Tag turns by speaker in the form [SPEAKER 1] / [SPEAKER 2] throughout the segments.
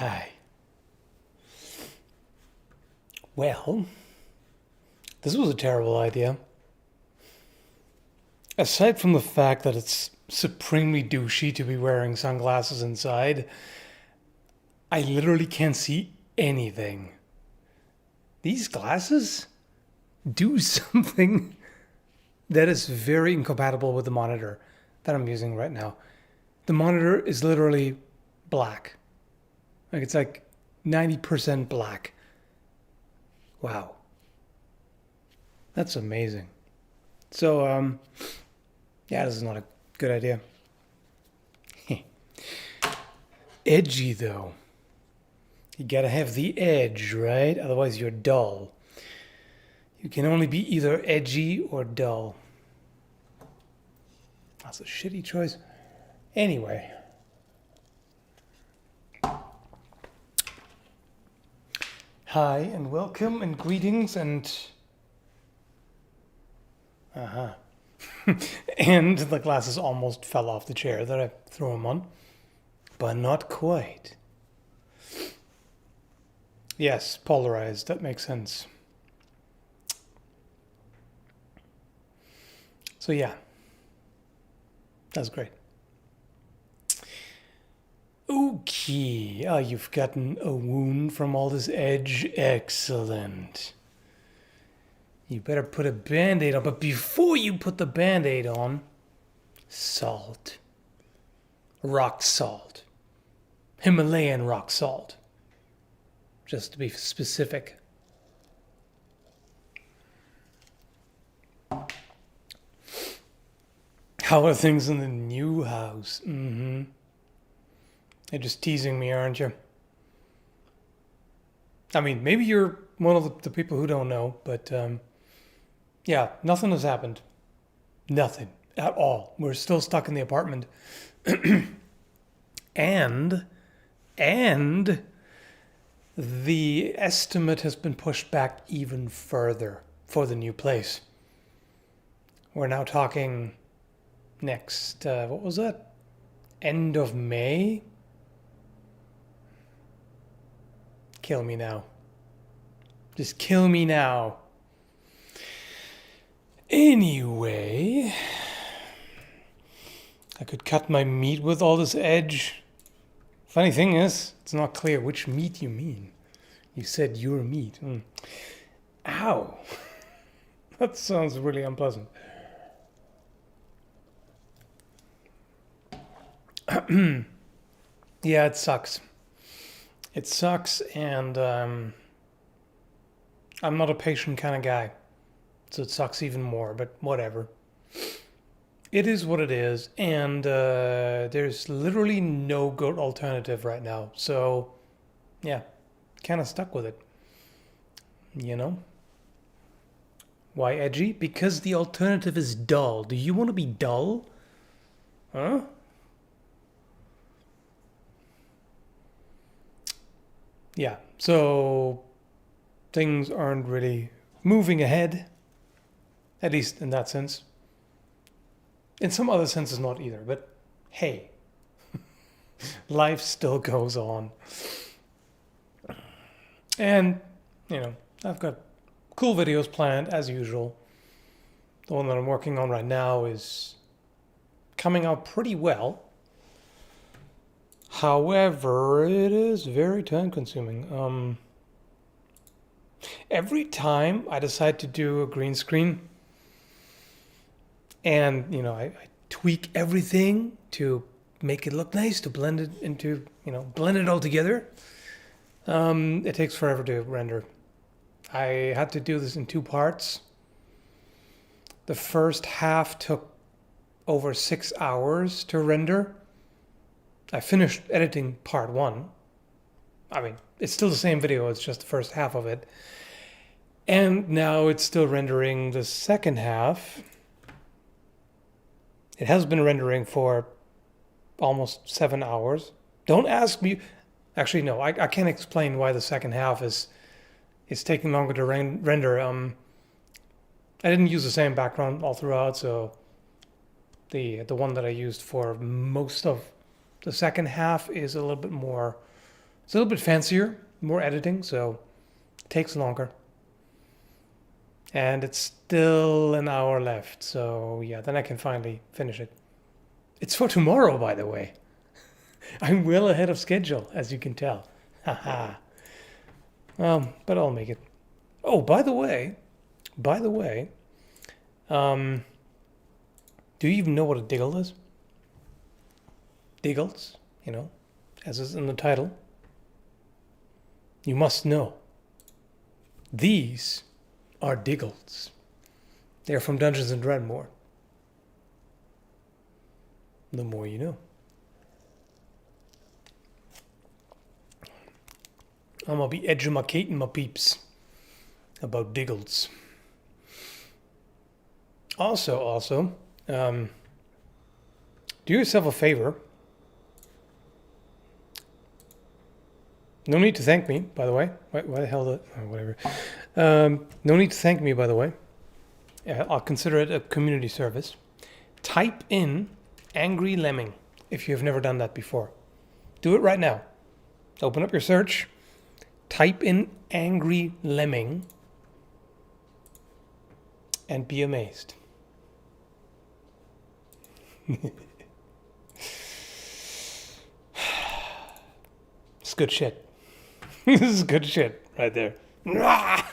[SPEAKER 1] Hi. Well, this was a terrible idea. Aside from the fact that it's supremely douchey to be wearing sunglasses inside, I literally can't see anything. These glasses do something that is very incompatible with the monitor that I'm using right now. The monitor is literally black. It's like 90% black. Wow. That's amazing. So, yeah, this is not a good idea. Edgy, though. You gotta have the edge, right? Otherwise you're dull. You can only be either edgy or dull. That's a shitty choice. Anyway. Hi, and welcome, and greetings, and... And the glasses almost fell off the chair that I threw them on. But not quite. Yes, polarized. That makes sense. So yeah. That's great. Okay. Oh, you've gotten a wound from all this edge. Excellent. You better put a band-aid on. But before you put the band-aid on, salt. Rock salt. Himalayan rock salt. Just to be specific. How are things in the new house? You're just teasing me, aren't you? I mean, maybe you're one of the people who don't know, but yeah, nothing has happened. Nothing at all. We're still stuck in the apartment. And the estimate has been pushed back even further for the new place. We're now talking next, what was that? End of May? Kill me now. Just kill me now. Anyway, I could cut my meat with all this edge. Funny thing is, it's not clear which meat you mean. You said your meat. Ow. That sounds really unpleasant. Yeah, it sucks. It sucks, and I'm not a patient kind of guy. So it sucks even more, but whatever. It is what it is, and there's literally no good alternative right now. So, yeah, kind of stuck with it. You know? Why edgy? Because the alternative is dull. Do you want to be dull? Huh? Yeah, so things aren't really moving ahead, at least in that sense. In some other senses, not either, but hey, life still goes on. And, you know, I've got cool videos planned as usual. The one that I'm working on right now is coming out pretty well. However, it is very time consuming. Every time I decide to do a green screen, and, you know, I tweak everything to make it look nice, to blend it into, you know, blend it all together. It takes forever to render. I had to do this in 2 parts. The first half took over 6 hours to render. I finished editing part 1. I mean, it's still the same video, it's just the first half of it. And now it's still rendering the second half. It has been rendering for almost 7 hours. Don't ask me. Actually, no, I can't explain why the second half is taking longer to render. I didn't use the same background all throughout, so the one that I used for most of the second half is a little bit more It's a little bit fancier, more editing, so it takes longer. And it's still an hour left, so yeah, then I can finally finish it. It's for tomorrow, by the way. I'm well ahead of schedule, as you can tell. Haha. But I'll make it. Oh, by the way, do you even know what a diggle is? Diggles, as is in the title. You must know. These are Diggles. They're from Dungeons and Dragons. The more you know. I'm gonna be educating my peeps about Diggles. Also, do yourself a favor. No need to thank me, by the way. Why the hell? Whatever. No need to thank me, by the way. I'll consider it a community service. Type in Angry Lemming if you have never done that before. Do it right now. Open up your search. Type in Angry Lemming and be amazed. It's good shit. This is good shit right there. Let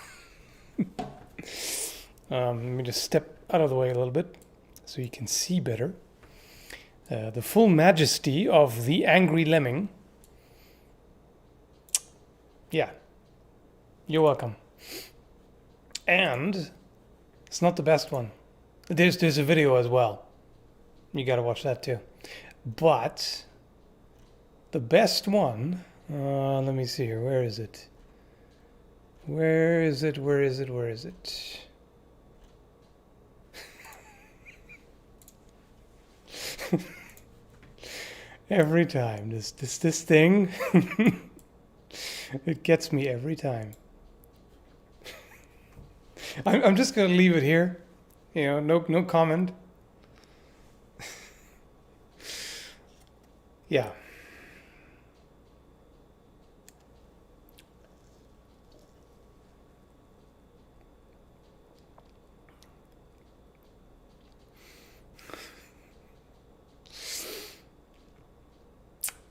[SPEAKER 1] me just step out of the way a little bit so you can see better. The full majesty of the Angry Lemming. Yeah, you're welcome. And it's not the best one. There's a video as well. You gotta watch that too. But the best one, let me see here. Where is it? Where is it? Every time, this thing, it gets me every time. I'm just gonna leave it here. No comment. Yeah.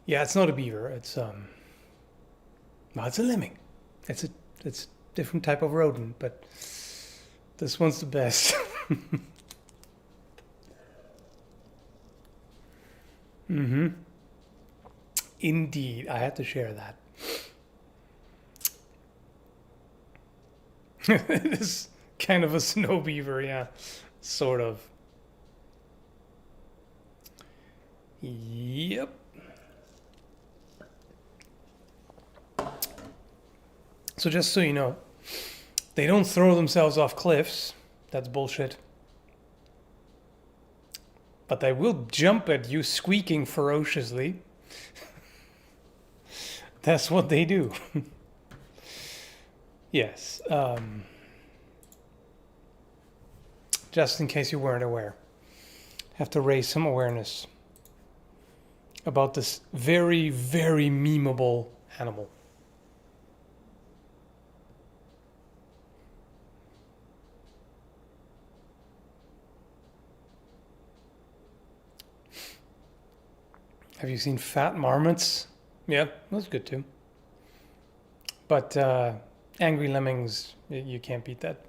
[SPEAKER 1] Yeah, it's not a beaver. It's no, it's a lemming. It's a different type of rodent, but this one's the best. Mm-hmm. Indeed, I had to share that. It is kind of a snow beaver, yeah, sort of. Yep. So just so you know, they don't throw themselves off cliffs. That's bullshit. But they will jump at you squeaking ferociously. That's what they do. Yes. Just in case you weren't aware. Have to raise some awareness about this very, very memeable animal. Have you seen fat marmots? Yeah, that's good too. But angry lemmings, you can't beat that.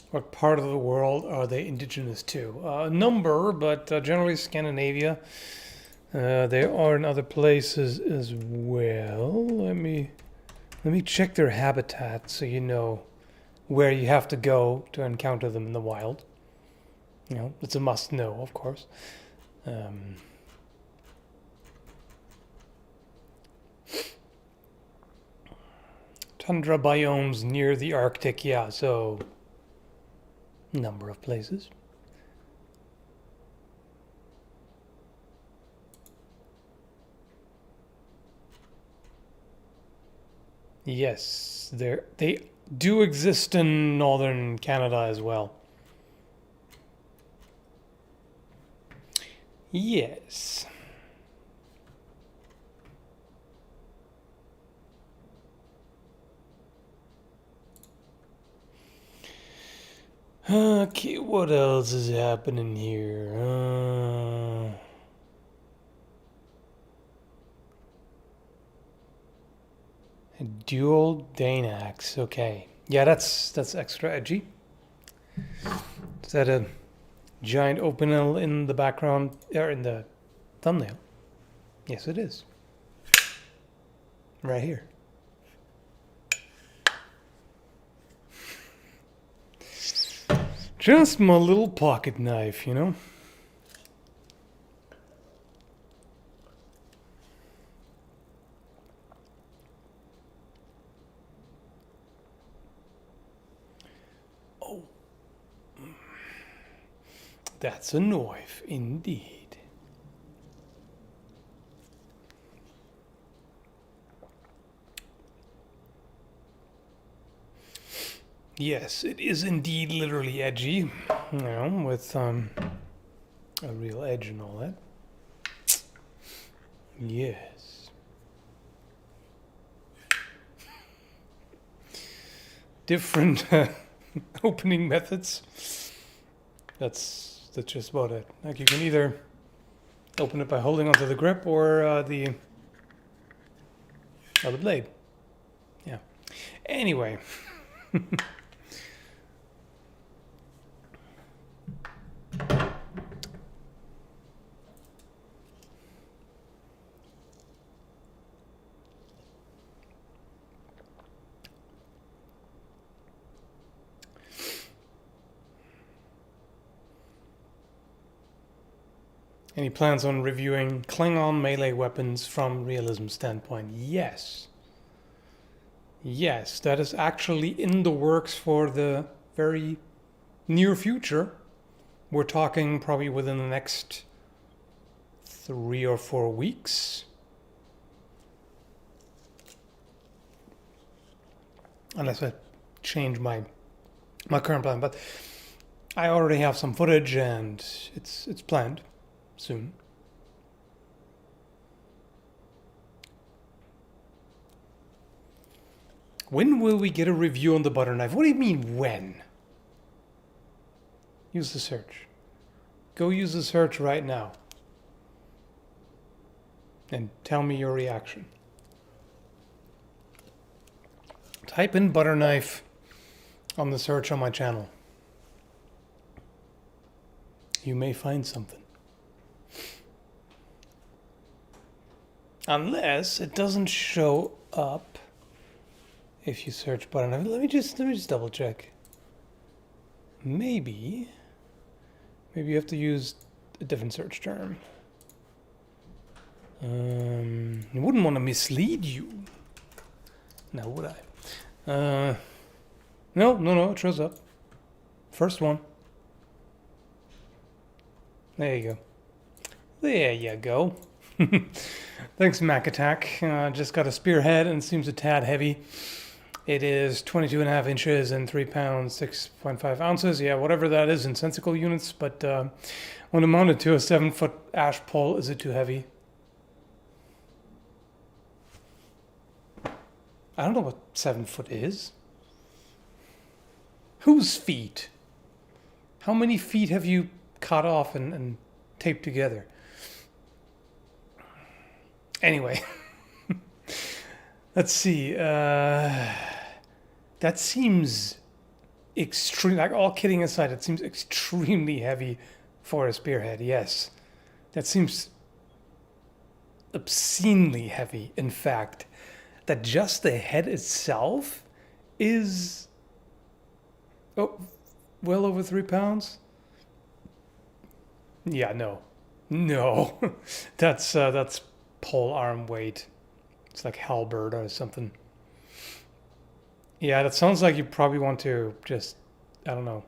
[SPEAKER 1] What part of the world are they indigenous to? A number, but generally Scandinavia. They are in other places as well. Let me check their habitat so you know where you have to go to encounter them in the wild. It's a must know, of course. Tundra biomes near the Arctic, yeah, so number of places. Yes, they do exist in northern Canada as well. Yes. Okay, what else is happening here? A dual Danax. Okay. Yeah, that's extra edgy. Is that a giant open L in the background or in the thumbnail? Yes, it is. Right here. Just my little pocket knife, you know? Oh. That's a knife, indeed. Yes, it is indeed literally edgy, you know, with a real edge and all that. Yes. Different opening methods. That's just about it. Like you can either open it by holding onto the grip or the blade. Yeah. Anyway. Any plans on reviewing Klingon melee weapons from realism standpoint? Yes. Yes, that is actually in the works for the very near future. We're talking probably within the next 3 or 4 weeks. Unless I change my current plan, but I already have some footage and it's planned soon. When will we get a review on the butter knife? What do you mean when? Use the search. Go use the search right now. And tell me your reaction. Type in butter knife on the search on my channel. You may find something. Unless it doesn't show up if you search butter knife. Let me just double check. Maybe you have to use a different search term. I wouldn't want to mislead you. Now would I? No, it shows up. First one. There you go. There you go. Thanks, Mac Attack. Just got a spearhead and seems a tad heavy. It is 22.5 inches and 3 pounds, 6.5 ounces. Yeah, whatever that is in sensical units. But when mounted to a 7-foot ash pole, is it too heavy? I don't know what 7 foot is. Whose feet? How many feet have you cut off and taped together? Anyway, let's see. That seems extreme. Like, all kidding aside, it seems extremely heavy for a spearhead. Yes, that seems obscenely heavy. In fact, that just the head itself is well over 3 pounds. Yeah, no, that's pole arm weight. It's like halberd or something. Yeah, that sounds like you probably want to just, I don't know,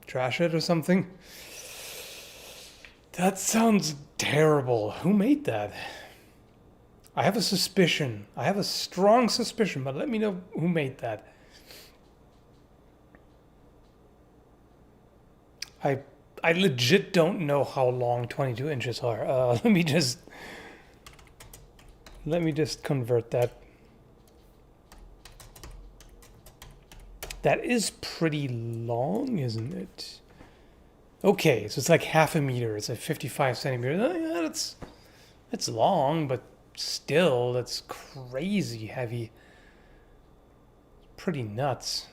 [SPEAKER 1] trash it or something. That sounds terrible. Who made that? I have a suspicion. I have a strong suspicion, but let me know who made that. I legit don't know how long 22 inches are. Let me just convert that. That is pretty long, isn't it? Okay, so it's like half a meter. It's like 55 centimeters. Yeah, that's long, but still, that's crazy heavy. Pretty nuts.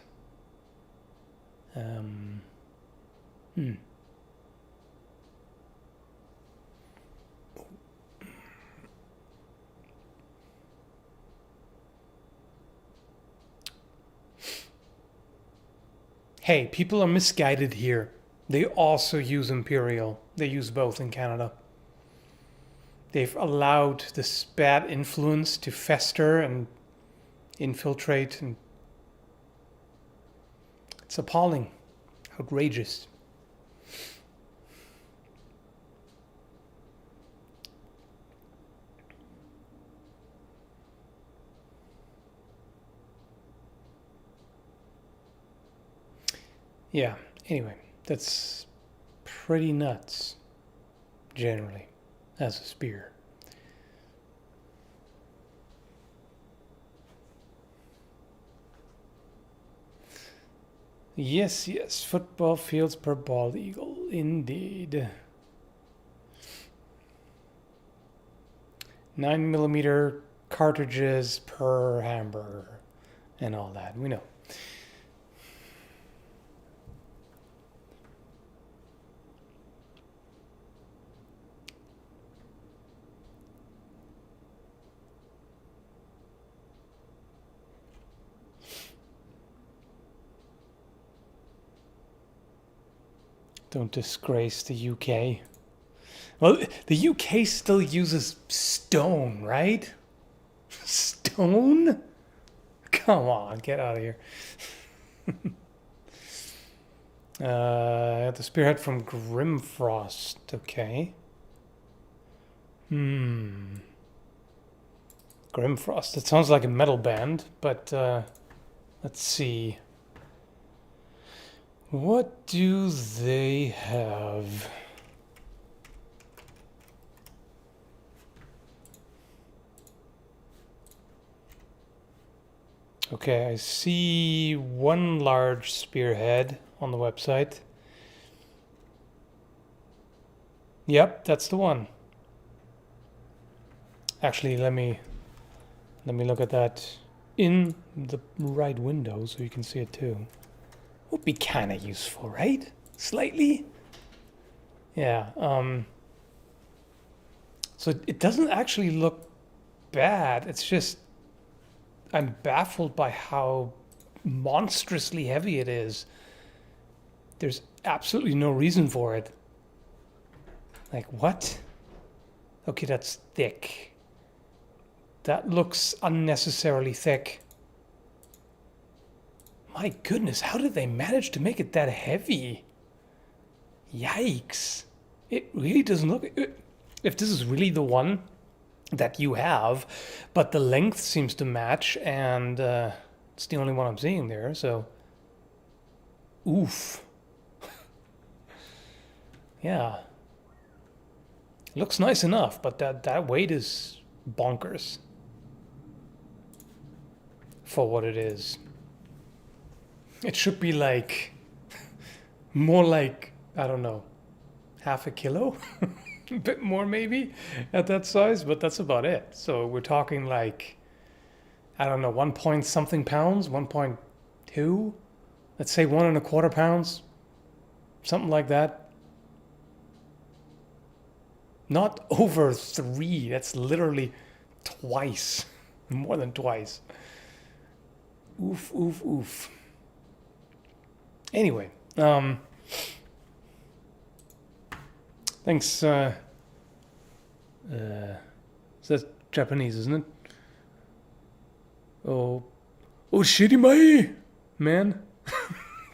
[SPEAKER 1] Hey, people are misguided here. They also use Imperial. They use both in Canada. They've allowed this bad influence to fester and infiltrate, and it's appalling, outrageous. Yeah, anyway, that's pretty nuts, generally, as a spear. Yes, football fields per bald eagle, indeed. 9mm cartridges per hamburger, and all that, we know. Don't disgrace the UK. Well, the UK still uses stone, right? Stone? Come on, get out of here. The spearhead from Grimfrost. Okay. Grimfrost. It sounds like a metal band, but let's see. What do they have? Okay, I see one large spearhead on the website. Yep, that's the one. Actually, let me look at that in the right window so you can see it too. Would be kind of useful, right? Slightly. Yeah. So it doesn't actually look bad. It's just I'm baffled by how monstrously heavy it is. There's absolutely no reason for it. Like, what? Okay, that's thick. That looks unnecessarily thick. My goodness, how did they manage to make it that heavy? Yikes. It really doesn't look... If this is really the one that you have, but the length seems to match, and it's the only one I'm seeing there, so... Oof. Yeah. Looks nice enough, but that weight is bonkers. For what it is. It should be like... more like, I don't know, half a kilo? A bit more maybe at that size, but that's about it. So we're talking like, I don't know, 1 point something pounds, 1.2? Let's say 1.25 pounds, something like that. Not over 3, that's literally twice, more than twice. Oof, oof, oof. Anyway, thanks, that's Japanese, isn't it? Oh, Shirimai, man.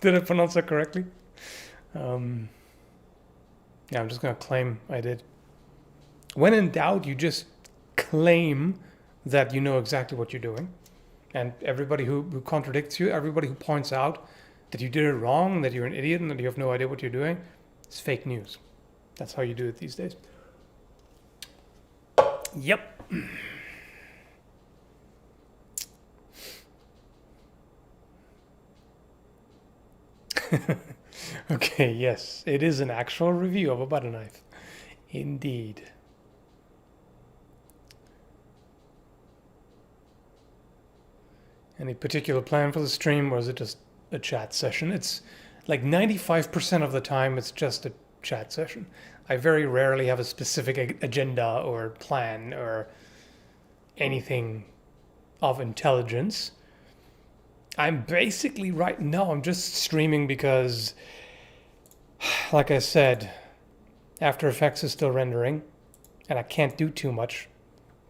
[SPEAKER 1] Did I pronounce that correctly? Yeah, I'm just gonna claim I did. When in doubt, you just claim that you know exactly what you're doing. And everybody who contradicts you, everybody who points out that you did it wrong, that you're an idiot, and that you have no idea what you're doing, it's fake news. That's how you do it these days. Yep. Okay, yes, it is an actual review of a butter knife. Indeed. Any particular plan for the stream, or is it just a chat session? It's like 95% of the time, it's just a chat session. I very rarely have a specific agenda or plan or anything of intelligence. I'm basically right now, I'm just streaming because, like I said, After Effects is still rendering, and I can't do too much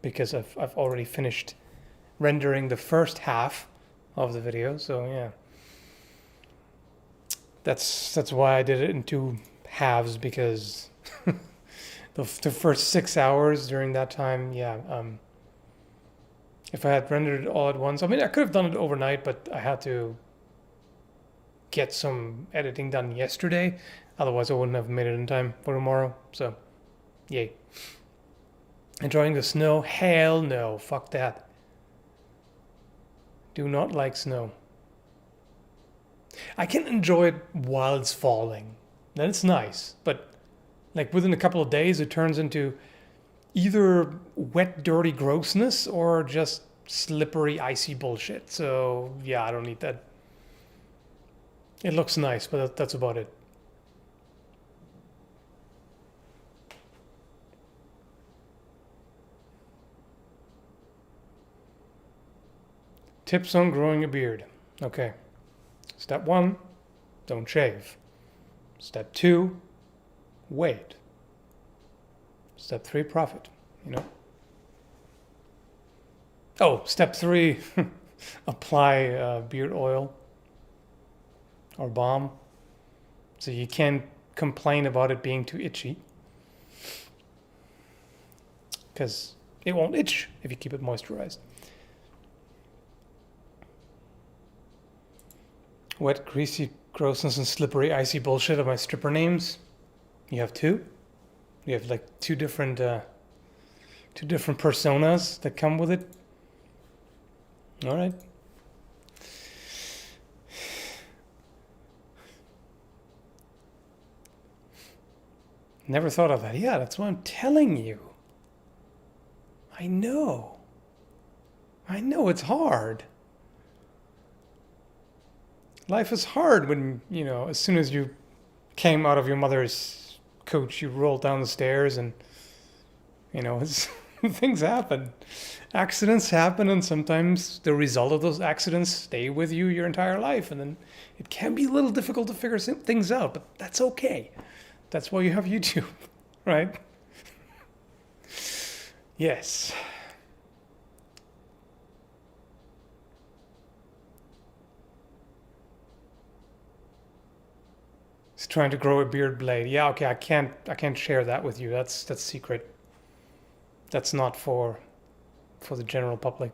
[SPEAKER 1] because I've already finished rendering the first half of the video. So yeah, that's why I did it in two halves, because the first 6 hours during that time, yeah. If I had rendered it all at once, I mean, I could have done it overnight, but I had to get some editing done yesterday. Otherwise, I wouldn't have made it in time for tomorrow. So, yay. Enjoying the snow? Hell no. Fuck that. Do not like snow. I can enjoy it while it's falling. Then it's nice. But, like, within a couple of days, it turns into either wet, dirty grossness or just slippery, icy bullshit. So, yeah, I don't need that. It looks nice, but that's about it. Tips on growing a beard. Okay. Step 1, don't shave. Step 2, wait. Step 3, profit. You know. Oh, step 3, apply beard oil or balm. So you can't complain about it being too itchy, because it won't itch if you keep it moisturized. Wet, greasy grossness and slippery, icy bullshit are my stripper names. You have two? You have like two different personas that come with it? Alright. Never thought of that. Yeah, that's what I'm telling you. I know it's hard. Life is hard when, as soon as you came out of your mother's coach, you rolled down the stairs and, things happen. Accidents happen, and sometimes the result of those accidents stay with you your entire life. And then it can be a little difficult to figure things out, but that's okay. That's why you have YouTube, right? Yes. He's trying to grow a beard blade. Yeah, okay, I can't share that with you. That's secret. That's not for the general public.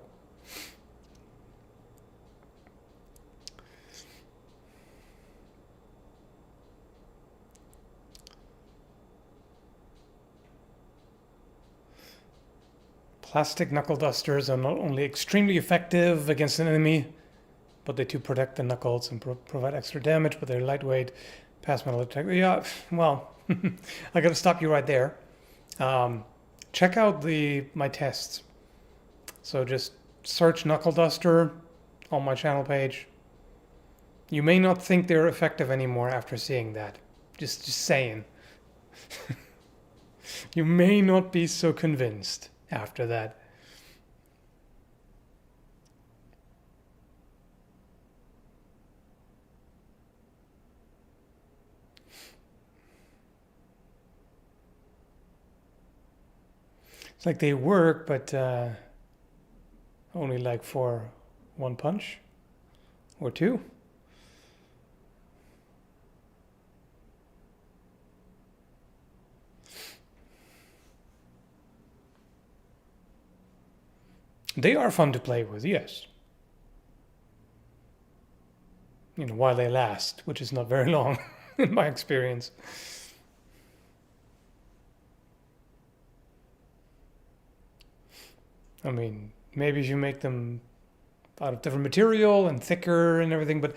[SPEAKER 1] Plastic knuckle dusters are not only extremely effective against an enemy, but they too protect the knuckles and provide extra damage, but they're lightweight, pass metal attack. Yeah, well, I gotta stop you right there. Check out my tests. So just search knuckle duster on my channel page. You may not think they're effective anymore after seeing that. Just saying. You may not be so convinced after that. It's like they work, but only like for one punch or two. They are fun to play with, yes. While they last, which is not very long in my experience. I mean, maybe if you make them out of different material and thicker and everything, but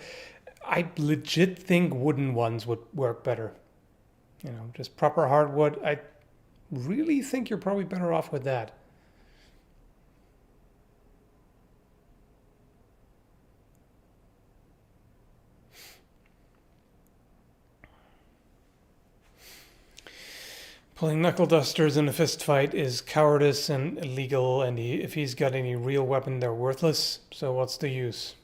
[SPEAKER 1] I legit think wooden ones would work better. Just proper hardwood. I really think you're probably better off with that. Pulling knuckle dusters in a fist fight is cowardice and illegal, and if he's got any real weapon, they're worthless. So what's the use?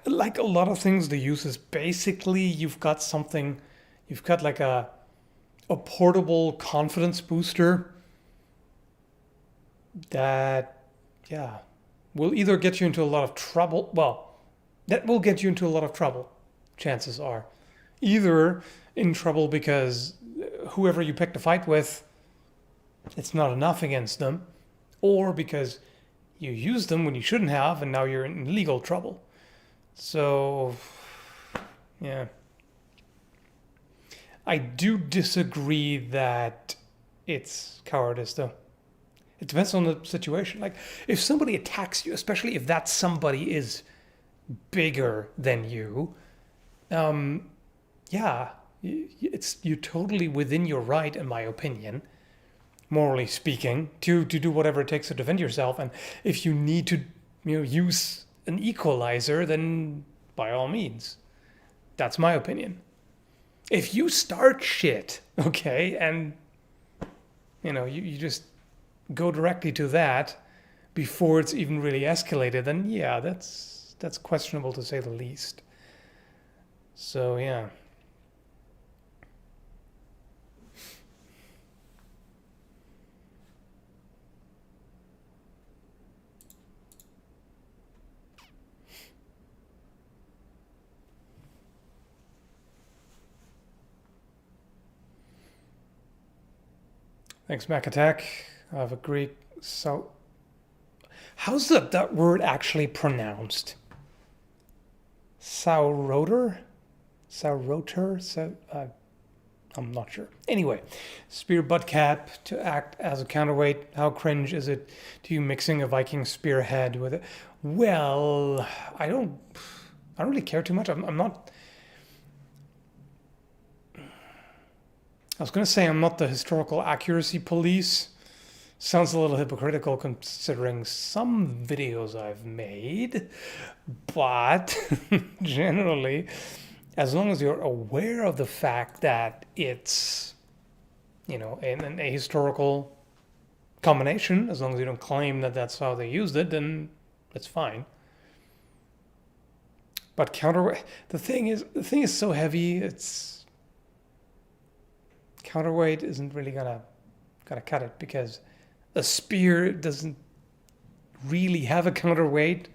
[SPEAKER 1] Like a lot of things, the use is basically you've got like a portable confidence booster that, yeah, will either get you into a lot of trouble. Well, that will get you into a lot of trouble, chances are. Either in trouble because whoever you pick to fight with, it's not enough against them, or because you used them when you shouldn't have and now you're in legal trouble. So, yeah. I do disagree that it's cowardice, though. It depends on the situation. Like, if somebody attacks you, especially if that somebody is bigger than you, yeah, you're totally within your right, in my opinion, morally speaking, to do whatever it takes to defend yourself. And if you need to, use an equalizer, then by all means, that's my opinion. If you start shit, okay, and you just go directly to that before it's even really escalated, then yeah, that's questionable to say the least. So yeah. Thanks, Mac Attack. I have agreed. So, how's that word actually pronounced? Sauroter? I'm not sure. Anyway, spear butt cap to act as a counterweight. How cringe is it to you mixing a Viking spearhead with it? Well, I don't really care too much. I'm not. I was going to say I'm not the historical accuracy police. Sounds a little hypocritical considering some videos I've made, but generally, as long as you're aware of the fact that it's, in a historical combination, as long as you don't claim that that's how they used it, then it's fine. But counterweight, the thing is so heavy, it's counterweight isn't really gonna cut it, because a spear doesn't really have a counterweight,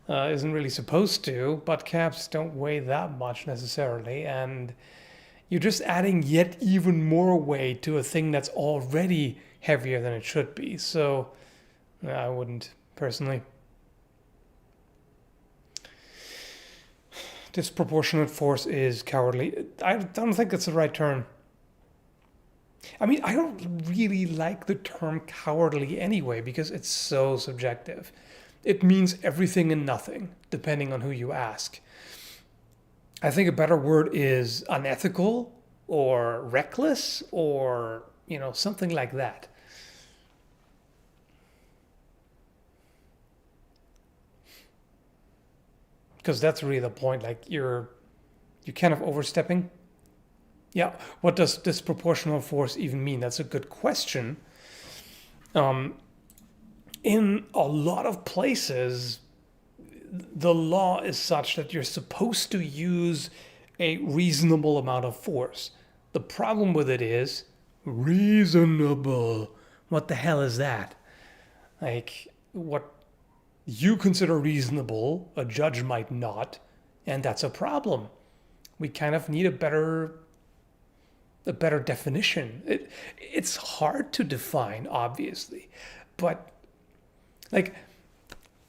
[SPEAKER 1] isn't really supposed to. Butt caps don't weigh that much necessarily, and you're just adding yet even more weight to a thing that's already heavier than it should be. So I wouldn't personally. Disproportionate force is cowardly. I don't think that's the right term. I mean, I don't really like the term cowardly anyway, because it's so subjective. It means everything and nothing, depending on who you ask. I think a better word is unethical or reckless or, something like that. Because that's really the point. Like, you're kind of overstepping. Yeah, what does disproportional force even mean? That's a good question. In a lot of places, the law is such that you're supposed to use a reasonable amount of force. The problem with it is reasonable. What the hell is that? Like, what you consider reasonable, a judge might not, and that's a problem. We kind of need a better definition. It's hard to define, obviously, but Like,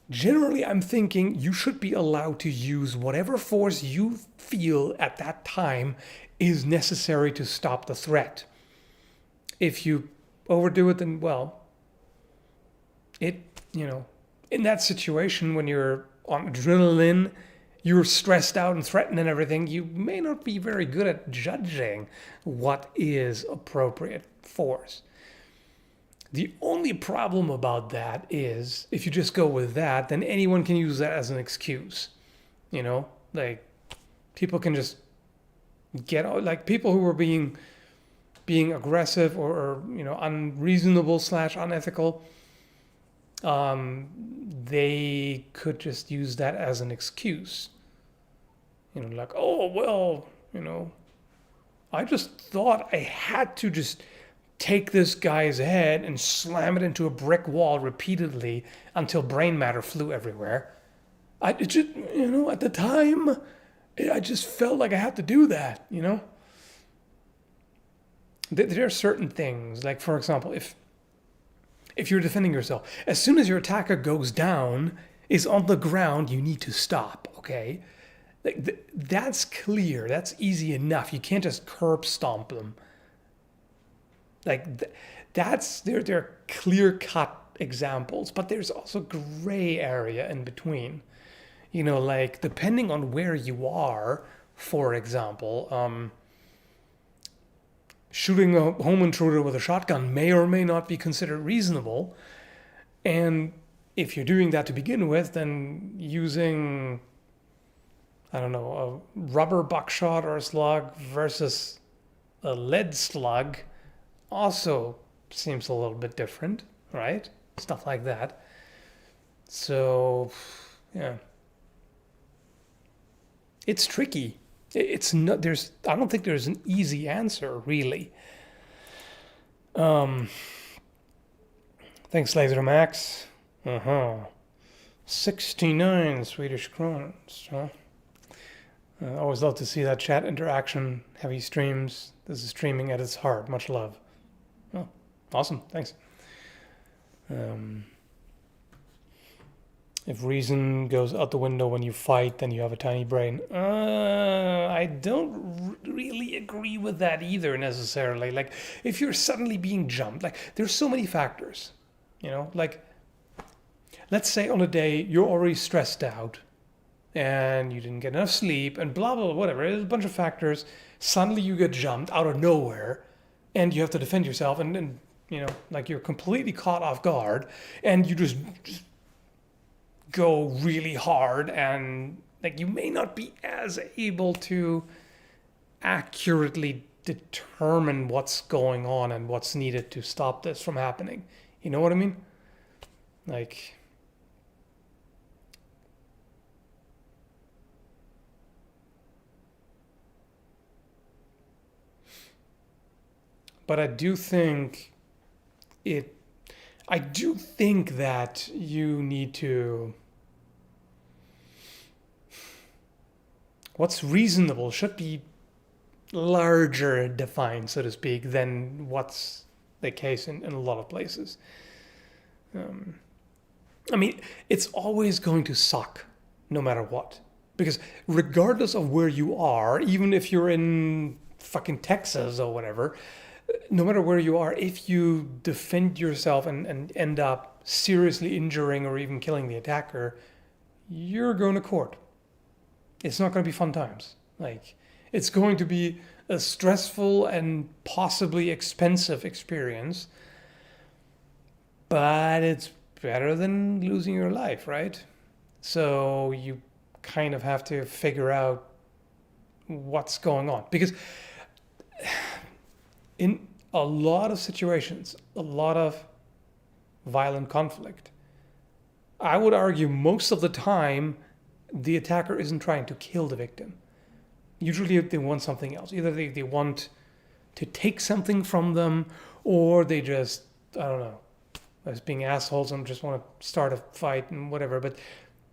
[SPEAKER 1] generally, I'm thinking you should be allowed to use whatever force you feel at that time is necessary to stop the threat. If you overdo it, then, well, in that situation when you're on adrenaline, you're stressed out and threatened and everything, you may not be very good at judging what is appropriate force. The only problem about that is if you just go with that, then anyone can use that as an excuse. Like people can just get out, like people who are being aggressive or unreasonable / unethical, they could just use that as an excuse. Like, oh, well, I just thought I had to just take this guy's head and slam it into a brick wall repeatedly until brain matter flew everywhere. At the time, I just felt like I had to do that, There are certain things, like, for example, if you're defending yourself, as soon as your attacker goes down, is on the ground, you need to stop, okay? Like that's clear. That's easy enough. You can't just curb stomp them. Like they're clear-cut examples, but there's also gray area in between. Like depending on where you are, for example, shooting a home intruder with a shotgun may or may not be considered reasonable. And if you're doing that to begin with, then using, I don't know, a rubber buckshot or a slug versus a lead slug also seems a little bit different, right? Stuff like that. So, yeah. It's tricky. It's not, I don't think there's an easy answer, really. Thanks, Laser Max. 69 Swedish kroners, huh? I always love to see that chat interaction, heavy streams. This is streaming at its heart. Much love. Oh, awesome. Thanks. If reason goes out the window when you fight, then you have a tiny brain. I don't really agree with that either necessarily. Like, if you're suddenly being jumped, like, there's so many factors, like, let's say on a day you're already stressed out and you didn't get enough sleep and blah, blah, blah, whatever. There's a bunch of factors. Suddenly you get jumped out of nowhere and you have to defend yourself and like you're completely caught off guard and you just go really hard and like you may not be as able to accurately determine what's going on and what's needed to stop this from happening. You know what I mean? Like, but I do think that you need to, what's reasonable should be larger defined, so to speak, than what's the case in a lot of places. I mean, it's always going to suck no matter what. Because regardless of where you are, even if you're in fucking Texas or whatever, no matter where you are, if you defend yourself and end up seriously injuring or even killing the attacker, you're going to court. It's not going to be fun times. Like, it's going to be a stressful and possibly expensive experience, but it's better than losing your life, right? So you kind of have to figure out what's going on. Because in a lot of situations, a lot of violent conflict, I would argue most of the time, the attacker isn't trying to kill the victim. Usually they want something else. Either they want to take something from them, or they just, I don't know, as being assholes and just want to start a fight and whatever. But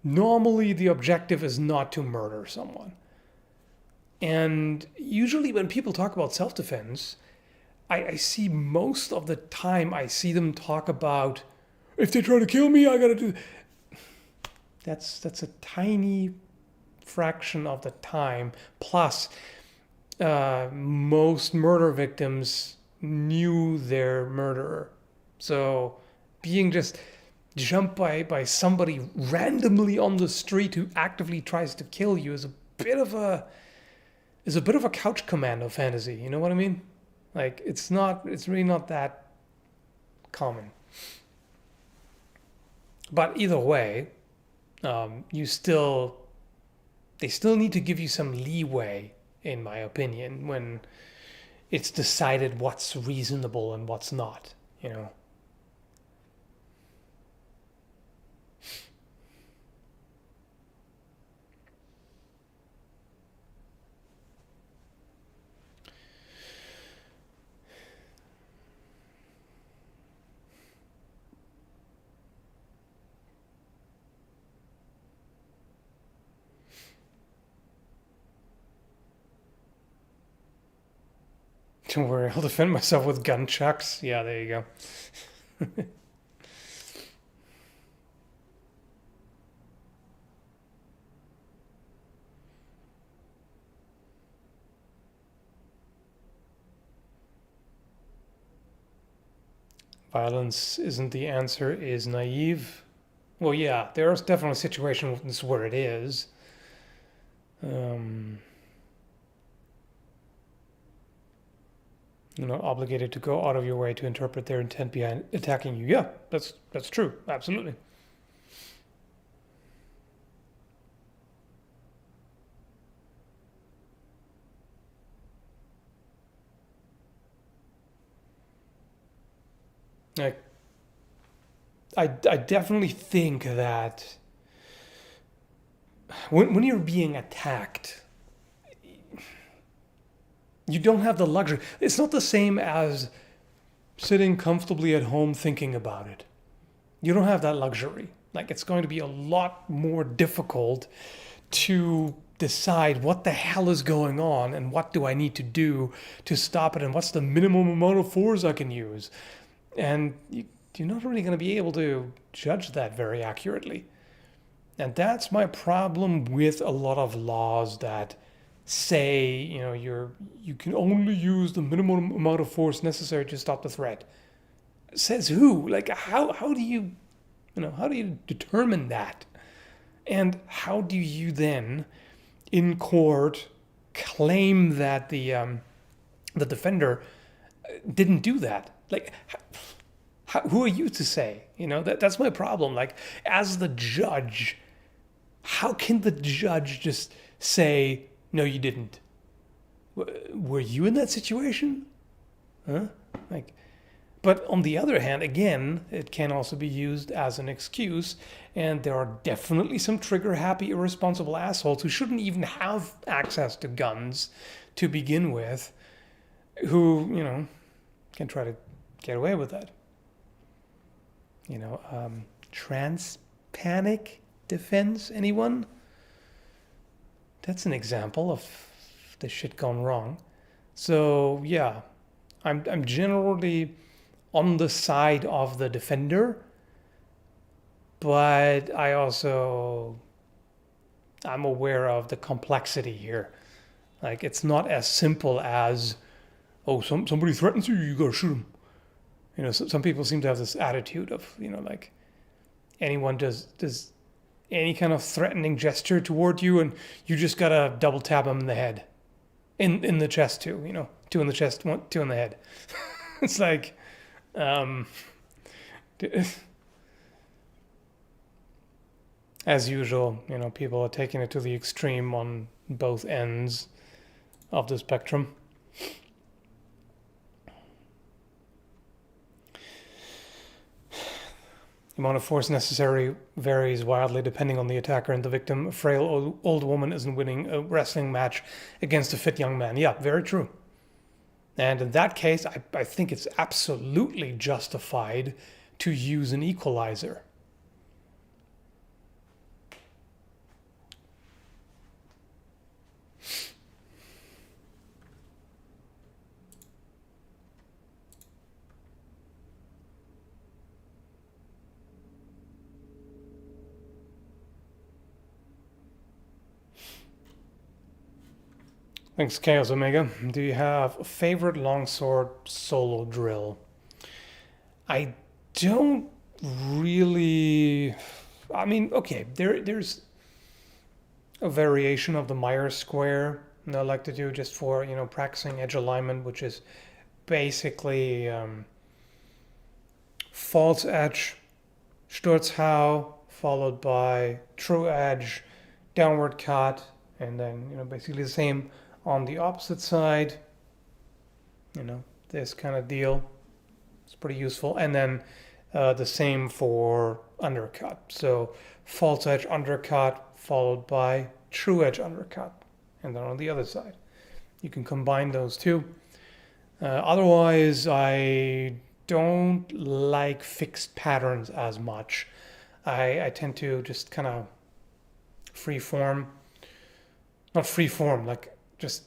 [SPEAKER 1] normally the objective is not to murder someone. And usually when people talk about self-defense, I see most of the time, I see them talk about If they try to kill me, I gotta do. That's a tiny fraction of the time. Plus, most murder victims knew their murderer, so being just jumped by somebody randomly on the street who actively tries to kill you is a bit of a couch commando fantasy. You know what I mean? Like it's really not that common. But either way, they still need to give you some leeway, in my opinion, when it's decided what's reasonable and what's not. You know. Don't worry, I'll defend myself with gun chucks. Yeah, there you go. Violence isn't the answer is naive. Well, yeah, there are definitely situations where it is. You're not obligated to go out of your way to interpret their intent behind attacking you. Yeah, that's true. Absolutely. I, I definitely think that when you're being attacked, you don't have the luxury. It's not the same as sitting comfortably at home thinking about it. You don't have that luxury. Like, it's going to be a lot more difficult to decide what the hell is going on and what do I need to do to stop it and what's the minimum amount of force I can use. And you're not really going to be able to judge that very accurately. And that's my problem with a lot of laws that say, you can only use the minimum amount of force necessary to stop the threat. Says who? Like how do you determine that? And how do you then in court claim that the defender didn't do that? Like who are you to say? That's my problem. Like, as the judge, how can the judge just say, no, you didn't? Were you in that situation? Huh? Like, but on the other hand, again, it can also be used as an excuse, and there are definitely some trigger-happy, irresponsible assholes who shouldn't even have access to guns to begin with, who, can try to get away with that. Trans panic defense, anyone? That's an example of the shit gone wrong. So yeah, I'm generally on the side of the defender, but I'm aware of the complexity here. Like, it's not as simple as, oh, somebody threatens you, you gotta shoot him. Some people seem to have this attitude of, like, anyone does any kind of threatening gesture toward you, and you just gotta double tap them in the head, in the chest too. Two in the chest, two in the head. It's like, as usual, people are taking it to the extreme on both ends of the spectrum. The amount of force necessary varies wildly depending on the attacker and the victim. A frail old woman isn't winning a wrestling match against a fit young man. Yeah, very true. And in that case, I think it's absolutely justified to use an equalizer. Thanks, Chaos Omega. Do you have a favorite longsword solo drill? I don't really. I mean, okay, there's a variation of the Myers square that I like to do just for practicing edge alignment, which is basically false edge, Sturzhau, followed by true edge, downward cut, and then basically the same on the opposite side. This kind of deal. It's pretty useful, and then the same for undercut. So false edge undercut followed by true edge undercut, and then on the other side. You can combine those two. Otherwise, I don't like fixed patterns as much. I tend to just kind of free form, not free form, like just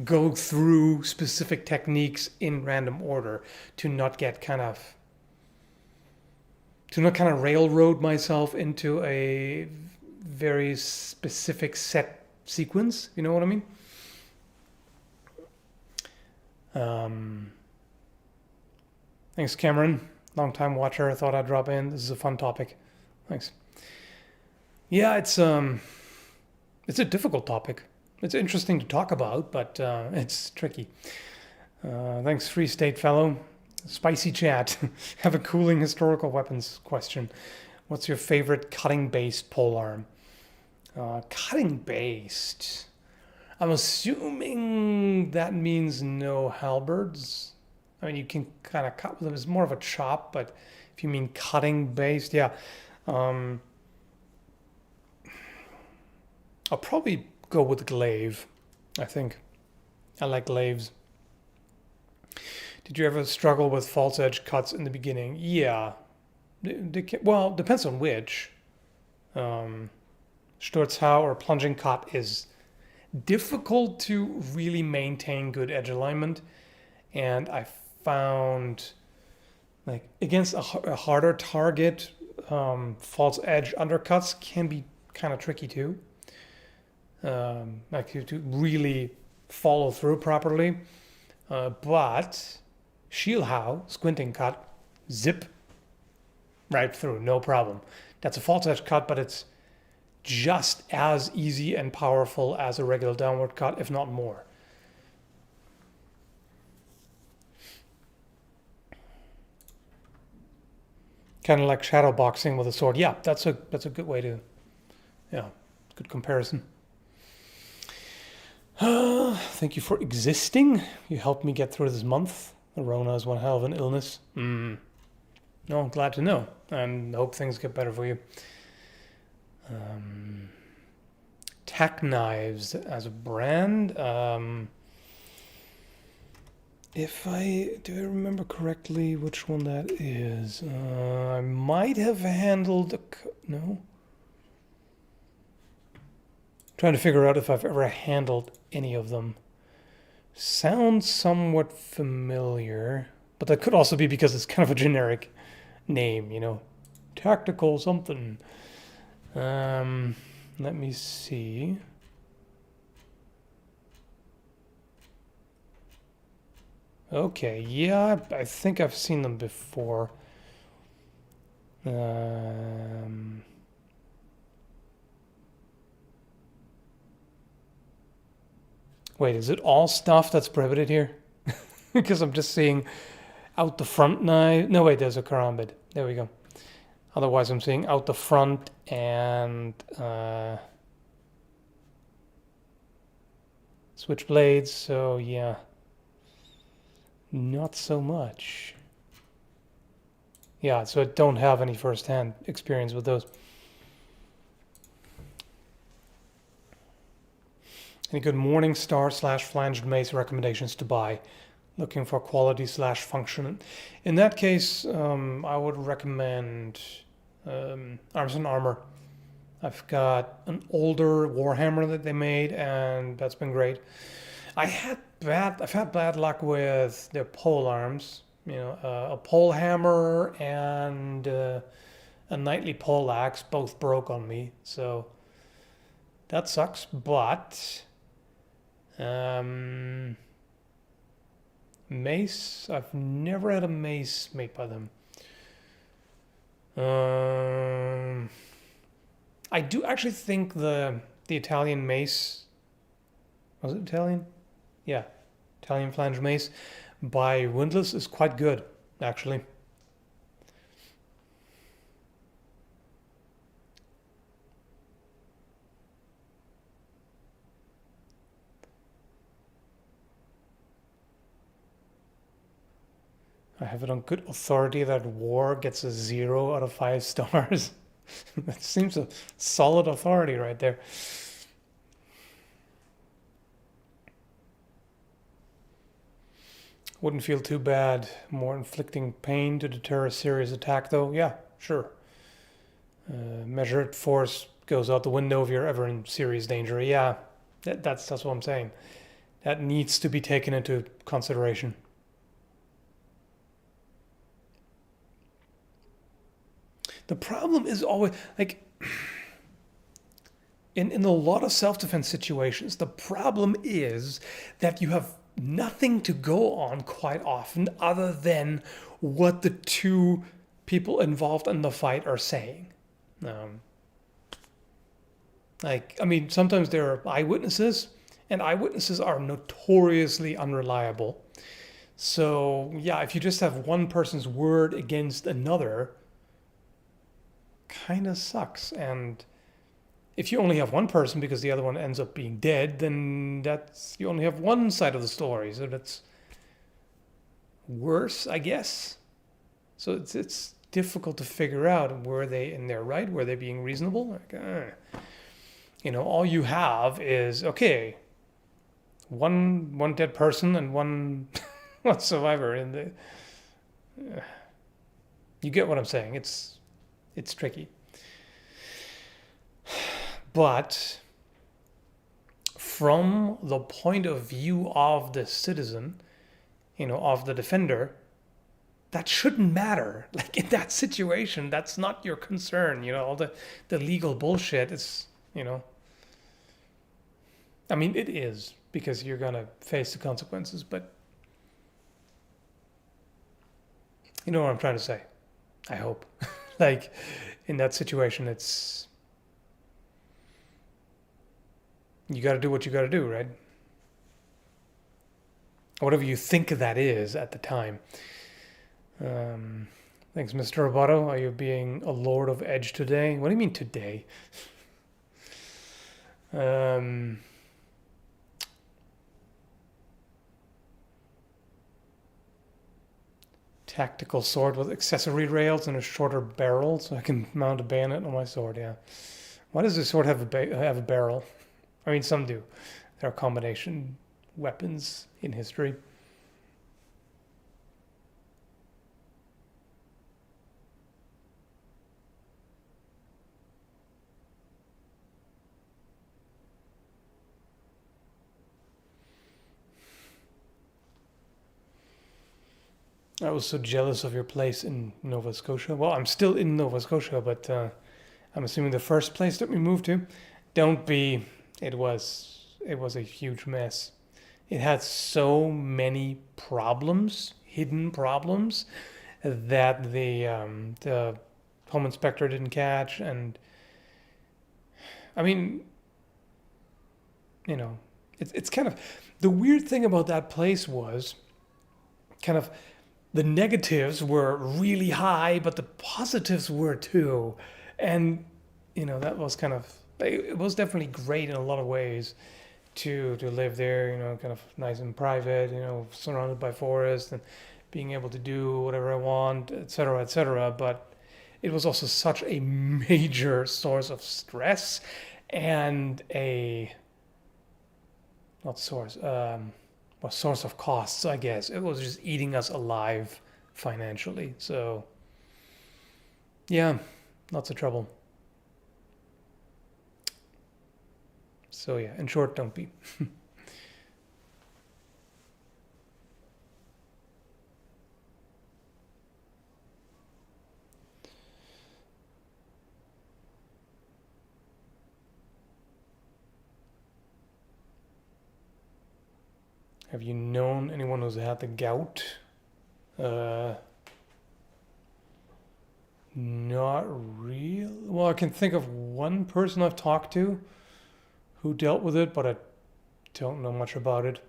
[SPEAKER 1] go through specific techniques in random order to not railroad myself into a very specific set sequence. You know what I mean? Thanks, Cameron. Long time watcher. I thought I'd drop in. This is a fun topic. Thanks. Yeah, it's a difficult topic. It's interesting to talk about, but it's tricky. Thanks, Free State Fellow. Spicy chat. Have a cooling historical weapons question. What's your favorite cutting-based polearm? Cutting-based. I'm assuming that means no halberds. I mean, you can kind of cut with them. It's more of a chop, but if you mean cutting-based, yeah. I'll probably go with glaive, I think. I like glaives. Did you ever struggle with false edge cuts in the beginning? Yeah. Well, depends on which. Sturzhau or plunging cut is difficult to really maintain good edge alignment. And I found, like, against a harder target, false edge undercuts can be kind of tricky too. Like to really follow through properly. But Shieldhau, squinting cut, zip, right through, no problem. That's a false edge cut, but it's just as easy and powerful as a regular downward cut, if not more. Kind of like shadow boxing with a sword. Yeah, that's a good way to, yeah, good comparison. Thank you for existing. You helped me get through this month. The Rona is one hell of an illness. No, I'm glad to know, and hope things get better for you. Tack Knives as a brand. If do I remember correctly which one that is? I might have handled no. Trying to figure out if I've ever handled any of them. Sounds somewhat familiar, but that could also be because it's kind of a generic name, tactical something. Let me see. Okay, yeah, I think I've seen them before. Wait, is it all stuff that's prohibited here? Because I'm just seeing out the front knife. No, wait, there's a karambit. There we go. Otherwise, I'm seeing out the front and switchblades. So, yeah. Not so much. Yeah, so I don't have any first-hand experience with those. Any good Morningstar / flanged mace recommendations to buy? Looking for quality / function. In that case, I would recommend Arms and Armor. I've got an older Warhammer that they made, and that's been great. I've had bad luck with their pole arms. A pole hammer and a knightly pole axe both broke on me, so that sucks. But Mace. I've never had a mace made by them. Um, I do actually think the Italian mace, was it Italian? Yeah, Italian flange mace by Windlass is quite good, actually. I have it on good authority that war gets a 0 out of 5 stars. That seems a solid authority right there. Wouldn't feel too bad. More inflicting pain to deter a serious attack, though. Yeah, sure. Measured force goes out the window if you're ever in serious danger. Yeah, that's what I'm saying. That needs to be taken into consideration. The problem is always like in a lot of self-defense situations, the problem is that you have nothing to go on quite often other than what the two people involved in the fight are saying. Um, I mean, sometimes there are eyewitnesses, and eyewitnesses are notoriously unreliable. So, yeah, if you just have one person's word against another, kind of sucks. And if you only have one person because the other one ends up being dead, then that's you only have one side of the story. So that's worse, I guess. So it's difficult to figure out were they in their right, were they being reasonable? Like, all you have is okay, one dead person and one one survivor, and you get what I'm saying. It's tricky. But from the point of view of the citizen, of the defender, that shouldn't matter. Like in that situation, that's not your concern. All the legal bullshit is, I mean, it is because you're going to face the consequences, but you know what I'm trying to say. I hope. Like in that situation, it's you got to do what you got to do, right? Whatever you think that is at the time. Thanks, Mr. Roboto. Are you being a Lord of Edge today? What do you mean today? Tactical sword with accessory rails and a shorter barrel, so I can mount a bayonet on my sword. Yeah. Why does this sword have a barrel? I mean, some do. There are combination weapons in history. I was so jealous of your place in Nova Scotia. Well, I'm still in Nova Scotia, but I'm assuming the first place that we moved to. Don't be. It was a huge mess. It had so many problems, hidden problems, that the home inspector didn't catch. And I mean, it's kind of the weird thing about that place was kind of the negatives were really high, but the positives were too. And that was kind of it was definitely great in a lot of ways to live there. Kind of nice and private. Surrounded by forest and being able to do whatever I want, etc., etc. But it was also such a major source of stress and a not source well, source of costs, I guess. It was just eating us alive financially. So yeah, lots of trouble. So yeah, in short, don't be. Have you known anyone who's had the gout? Not real. Well, I can think of one person I've talked to who dealt with it, but I don't know much about it.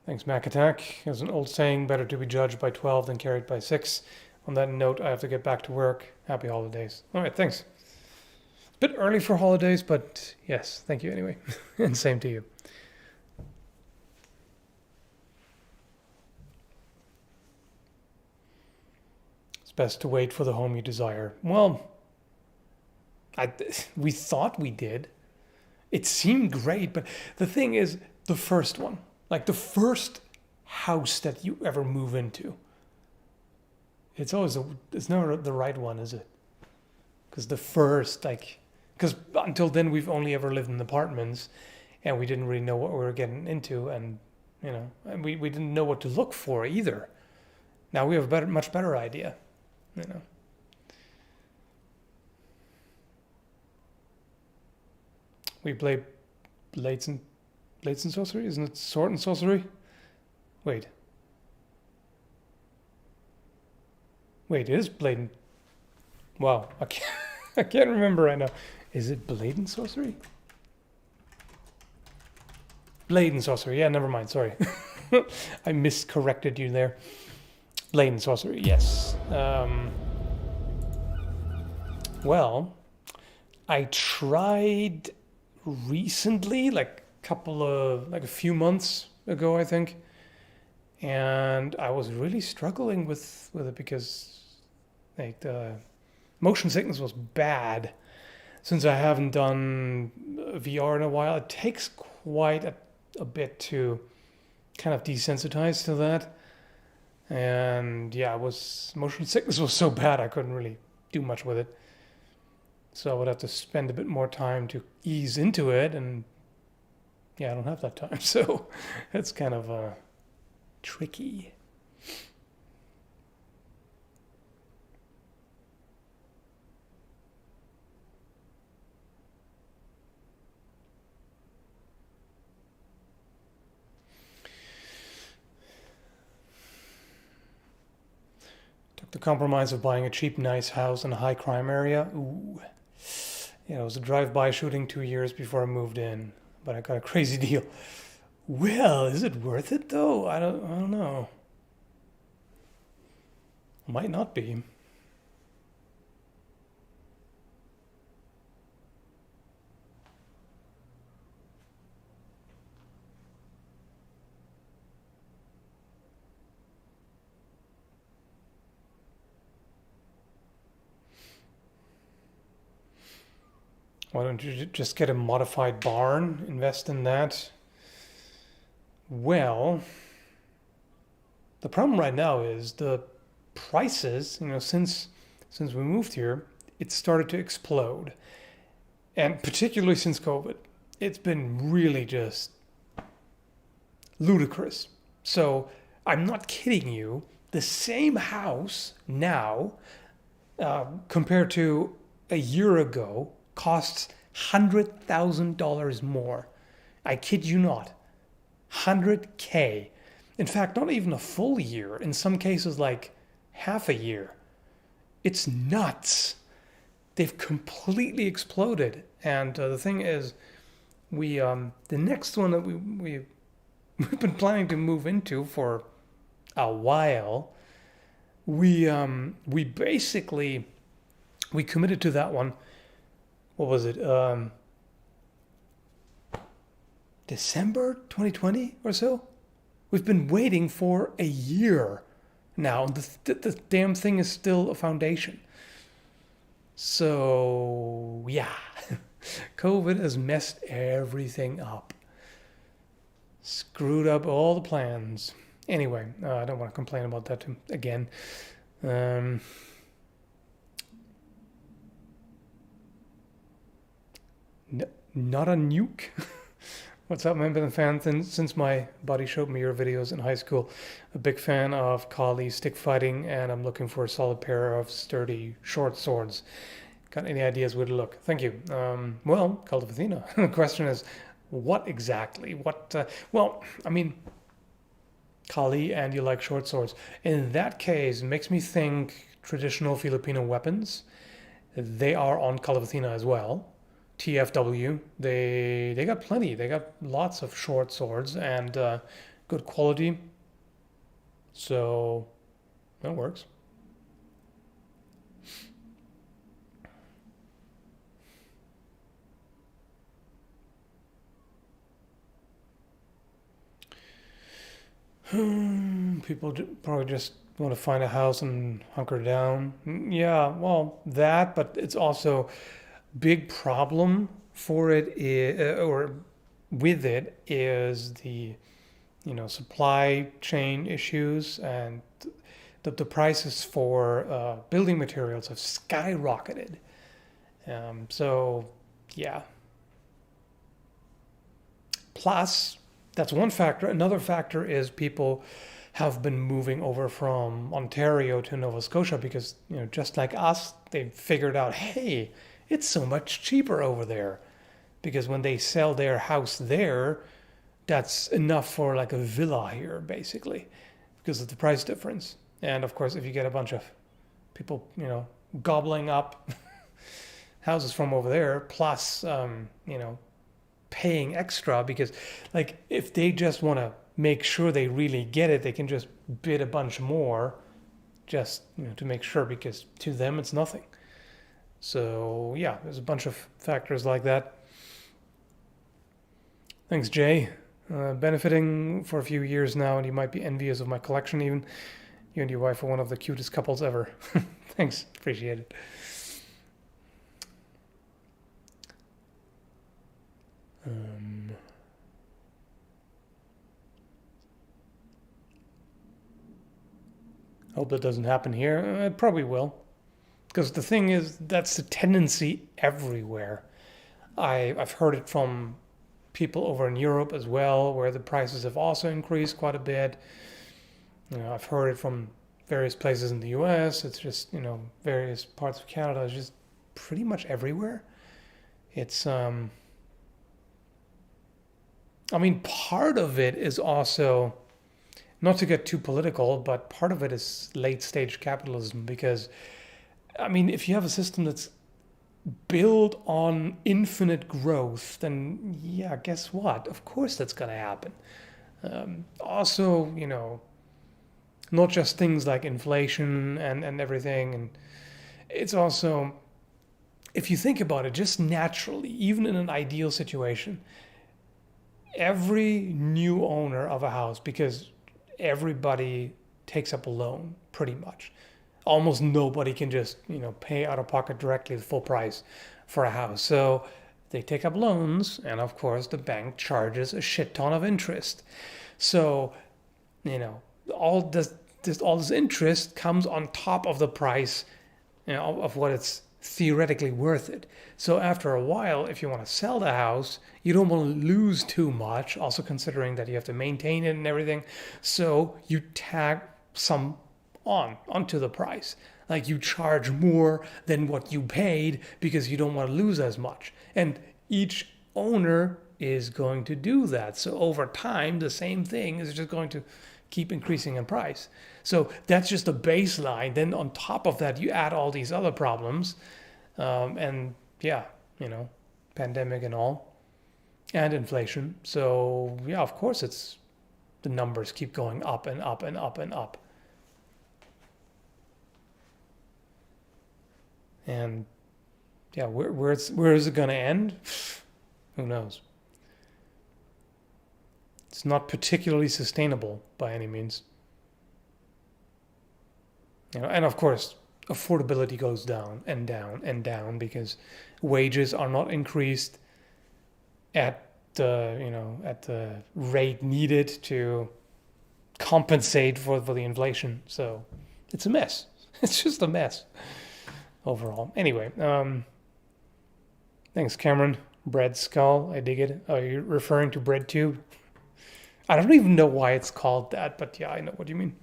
[SPEAKER 1] Thanks, Mac Attack. As an old saying, better to be judged by 12 than carried by 6. On that note, I have to get back to work. Happy holidays. All right, thanks. Bit early for holidays, but yes, thank you anyway. And same to you. It's best to wait for the home you desire. Well, we thought we did. It seemed great, but the thing is, the first one, like the first house that you ever move into, it's never the right one, is it? Because the first, because until then we've only ever lived in apartments, and we didn't really know what we were getting into, and and we didn't know what to look for either. Now we have a much better idea, We play Blades and Sorcery, isn't it? Sword and Sorcery? Wait, it is Blade and... Wow, I can't remember right now. Is it Blade and Sorcery? Blade and Sorcery, yeah, never mind, sorry. I miscorrected you there. Blade and Sorcery, yes. Well, I tried recently, like a few months ago, I think, and I was really struggling with it because the motion sickness was bad. Since I haven't done VR in a while, it takes quite a bit to kind of desensitize to that. And yeah, motion sickness was so bad I couldn't really do much with it. So I would have to spend a bit more time to ease into it, and yeah, I don't have that time. So it's kind of tricky. Took the compromise of buying a cheap, nice house in a high crime area. Ooh. Yeah, it was a drive-by shooting 2 years before I moved in, but I got a crazy deal. Well, is it worth it though? I don't know. Might not be. Why don't you just get a modified barn, invest in that? Well, the problem right now is the prices, since we moved here, it started to explode. And particularly since COVID, it's been really just ludicrous. So I'm not kidding you. The same house now, compared to a year ago, costs $100,000 more. I kid you not. $100K. In fact, not even a full year. In some cases, like half a year. It's nuts. They've completely exploded. And the thing is, the next one that we've been planning to move into for a while, we committed to that one. What was it? December 2020 or so? We've been waiting for a year now. The damn thing is still a foundation. So, yeah. COVID has messed everything up. Screwed up all the plans. Anyway, I don't want to complain about that again. Not a nuke. What's up, man? Been a fan since my buddy showed me your videos in high school. A big fan of Kali stick fighting, and I'm looking for a solid pair of sturdy short swords. Got any ideas where to look? Thank you. Well, Kult of Athena. The question is, what exactly? Well, I mean, Kali and you like short swords. In that case, it makes me think traditional Filipino weapons. They are on Cult of Athena as well. TFW, they got plenty. They got lots of short swords and good quality. So that works. People probably just want to find a house and hunker down. Yeah, well, that, but it's also big problem for it is, or with it is the supply chain issues and the prices for building materials have skyrocketed. So yeah. Plus, that's one factor. Another factor is people have been moving over from Ontario to Nova Scotia because, just like us, they figured out, hey, it's so much cheaper over there. Because when they sell their house there, that's enough for like a villa here, basically, because of the price difference. And of course, if you get a bunch of people, gobbling up houses from over there, plus, paying extra because like if they just want to make sure they really get it, they can just bid a bunch more just to make sure, because to them it's nothing. So yeah, there's a bunch of factors like that. Thanks, Jay. Benefiting for a few years now, and you might be envious of my collection. Even you and your wife are one of the cutest couples ever. Thanks, appreciate it. Hope that doesn't happen here. It probably will. Because the thing is, that's the tendency everywhere. I've heard it from people over in Europe as well, where the prices have also increased quite a bit. I've heard it from various places in the US. It's just, various parts of Canada. It's just pretty much everywhere. It's, part of it is also, not to get too political, but part of it is late stage capitalism because, if you have a system that's built on infinite growth, then yeah, guess what? Of course that's going to happen. Also, not just things like inflation and everything. And it's also, if you think about it, just naturally, even in an ideal situation, every new owner of a house, because everybody takes up a loan pretty much. Almost nobody can just, pay out of pocket directly the full price for a house. So they take up loans, and of course the bank charges a shit ton of interest. So, all this interest comes on top of the price, of what it's theoretically worth it. So after a while, if you want to sell the house, you don't want to lose too much, also considering that you have to maintain it and everything. So you tag some onto the price. Like you charge more than what you paid because you don't want to lose as much. And each owner is going to do that. So over time, the same thing is just going to keep increasing in price. So that's just the baseline. Then on top of that, you add all these other problems. And yeah, pandemic and all, and inflation. So yeah, of course the numbers keep going up and up and up and up. And yeah, where is it going to end? Who knows? It's not particularly sustainable by any means. And of course, affordability goes down and down and down because wages are not increased at the rate needed to compensate for the inflation. So it's a mess. It's just a mess overall. Anyway, thanks, Cameron. Bread skull, I dig it. Are you referring to bread tube? I don't even know why it's called that, but yeah, I know what you mean.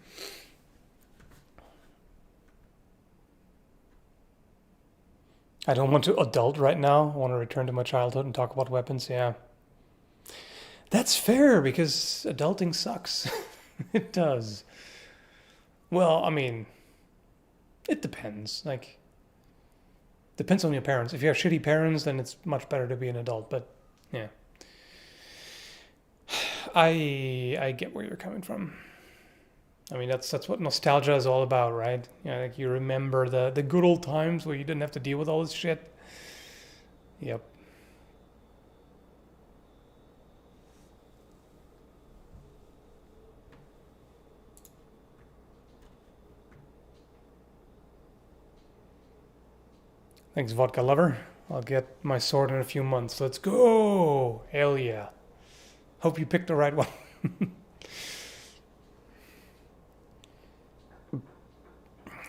[SPEAKER 1] I don't want to adult right now. I want to return to my childhood and talk about weapons. Yeah. That's fair because adulting sucks. It does. Well, I mean, it depends. Like, depends on your parents. If you have shitty parents, then it's much better to be an adult. But yeah, I get where you're coming from. I mean, that's what nostalgia is all about, right? Yeah, like you remember the good old times where you didn't have to deal with all this shit. Yep. Thanks, vodka lover. I'll get my sword in a few months. Let's go! Hell yeah. Hope you picked the right one.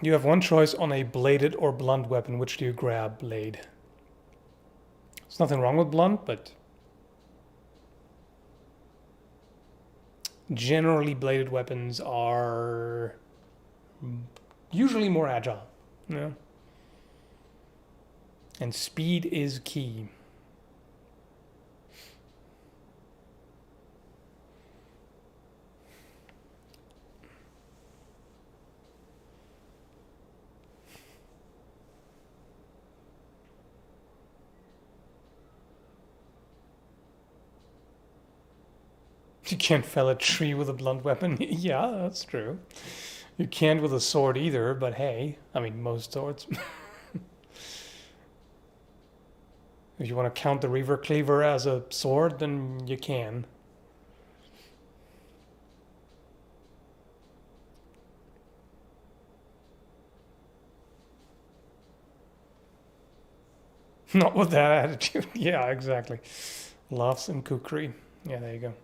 [SPEAKER 1] You have one choice on a bladed or blunt weapon. Which do you grab? Blade. There's nothing wrong with blunt, but generally bladed weapons are usually more agile. Yeah. And speed is key. You can't fell a tree with a blunt weapon. Yeah, that's true. You can't with a sword either, but hey, I mean, most swords. If you want to count the Reaver Cleaver as a sword, then you can. Not with that attitude. Yeah, exactly. Laughs and kukri. Yeah, there you go.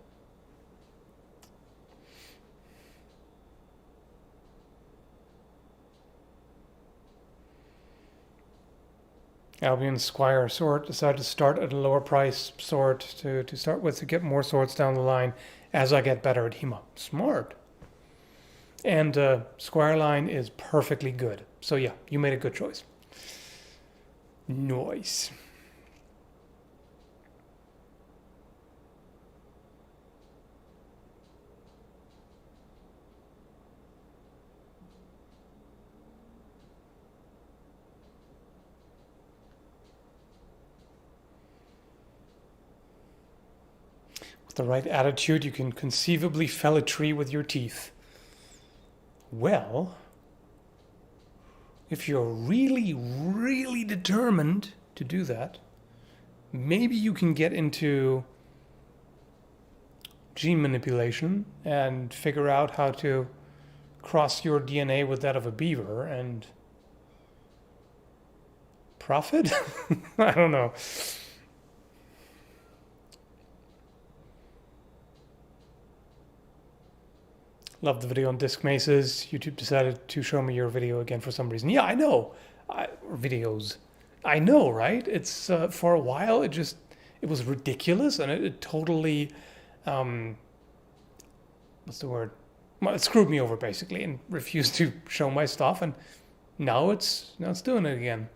[SPEAKER 1] Albion Squire sword decided to start at a lower price sword to start with to get more swords down the line as I get better at HEMA. Smart. And Squire line is perfectly good. So yeah, you made a good choice. Nice. With the right attitude, you can conceivably fell a tree with your teeth. Well, if you're really, really determined to do that, maybe you can get into gene manipulation and figure out how to cross your DNA with that of a beaver and profit? I don't know. Love the video on disc maces. YouTube decided to show me your video again for some reason. Yeah, I know. Videos. I know, right? It's for a while it was ridiculous and it totally what's the word? Well, it screwed me over basically and refused to show my stuff and now it's doing it again.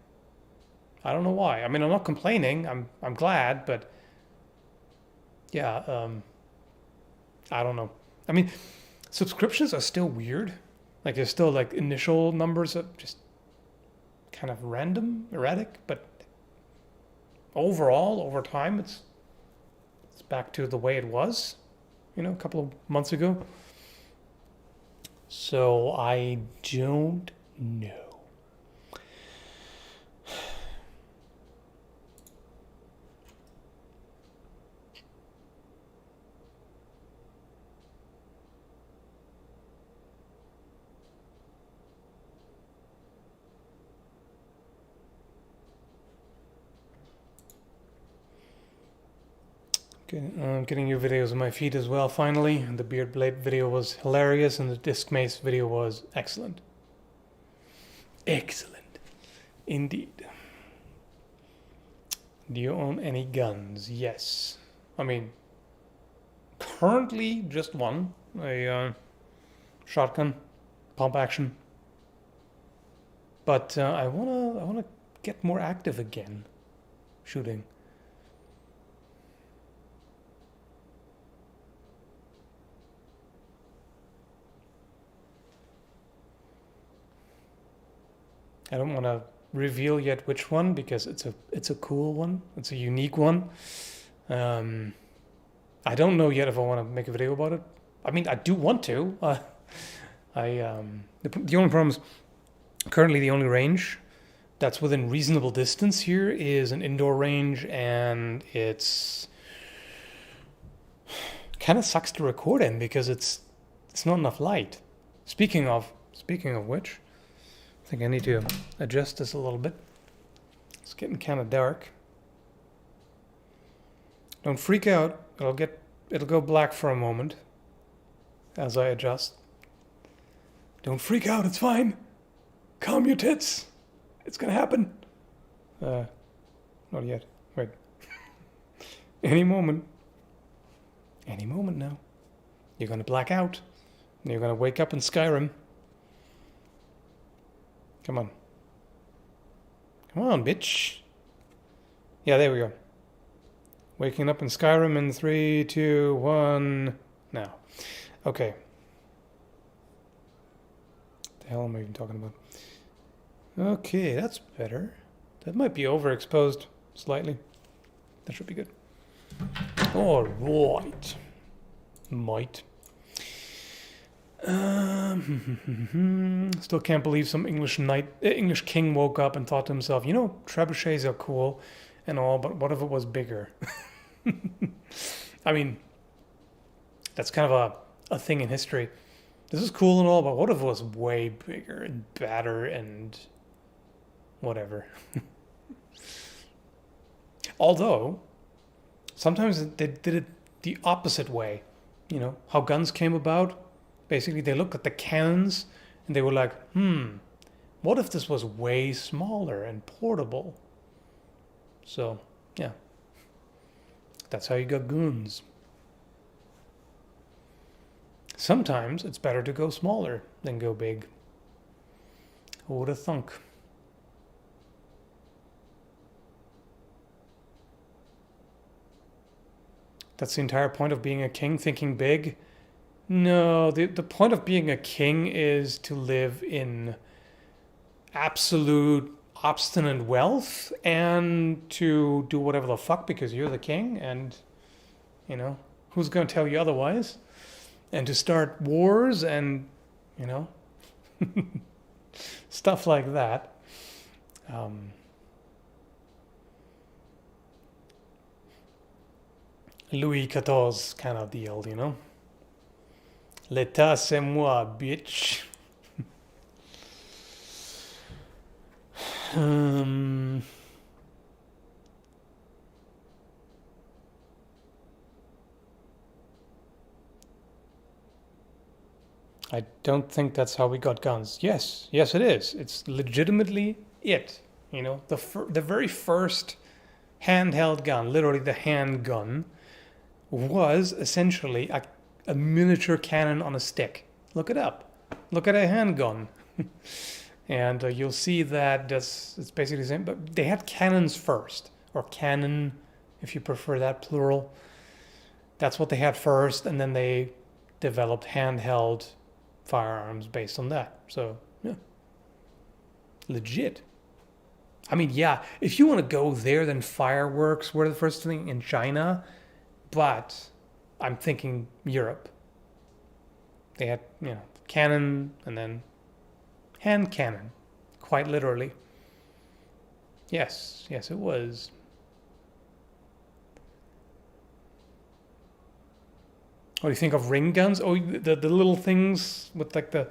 [SPEAKER 1] I don't know why. I mean, I'm not complaining. I'm glad, but yeah, I don't know. I mean, subscriptions are still weird. Like there's still like initial numbers of just kind of random, erratic, but overall, over time, it's back to the way it was, a couple of months ago. So I don't know. Getting your videos on my feed as well, finally. The Beard Blade video was hilarious and the Disc Mace video was excellent. Excellent. Indeed. Do you own any guns? Yes. I mean, currently just one. A shotgun, pump action. But I wanna get more active again, shooting. I don't want to reveal yet which one because it's a cool one. It's a unique one. I don't know yet if I want to make a video about it. I mean, I do want to. The only problem is currently the only range that's within reasonable distance here is an indoor range, and it's kind of sucks to record in because it's not enough light. Speaking of which, I think I need to adjust this a little bit. It's getting kind of dark. Don't freak out. It'll go black for a moment as I adjust. Don't freak out. It's fine. Calm your tits. It's gonna happen. Not yet. Wait. Any moment. Any moment now. You're gonna black out. And you're gonna wake up in Skyrim. Come on. Come on, bitch. Yeah, there we go. Waking up in Skyrim in 3, 2, 1. Now. Okay. What the hell am I even talking about? Okay, that's better. That might be overexposed slightly. That should be good. All right. Might. Still can't believe some English king woke up and thought to himself, you know, trebuchets are cool and all, but what if it was bigger? I mean, that's kind of a thing in history. This is cool and all, but what if it was way bigger and badder and whatever? Although, sometimes they did it the opposite way. You know, how guns came about. Basically, they looked at the cannons and they were like, what if this was way smaller and portable? So, yeah. That's how you got guns. Sometimes it's better to go smaller than go big. Who would have thunk? That's the entire point of being a king, thinking big. No, the point of being a king is to live in absolute obstinate wealth and to do whatever the fuck because you're the king and, you know, who's going to tell you otherwise? And to start wars and, you know, stuff like that. Louis XIV kind of deal, you know? L'état c'est moi, bitch. I don't think that's how we got guns. Yes, it is. It's legitimately it. You know, the very first handheld gun, literally the handgun, was essentially a miniature cannon on a stick. Look it up. Look at a handgun. And you'll see that it's basically the same. But they had cannons first, or cannon, if you prefer that plural. That's what they had first, and then they developed handheld firearms based on that. So, yeah. Legit. I mean, yeah, if you want to go there, then fireworks were the first thing in China. But I'm thinking Europe. They had, you know, cannon and then hand cannon, quite literally. Yes, it was. What do you think of ring guns? Oh, the little things with like the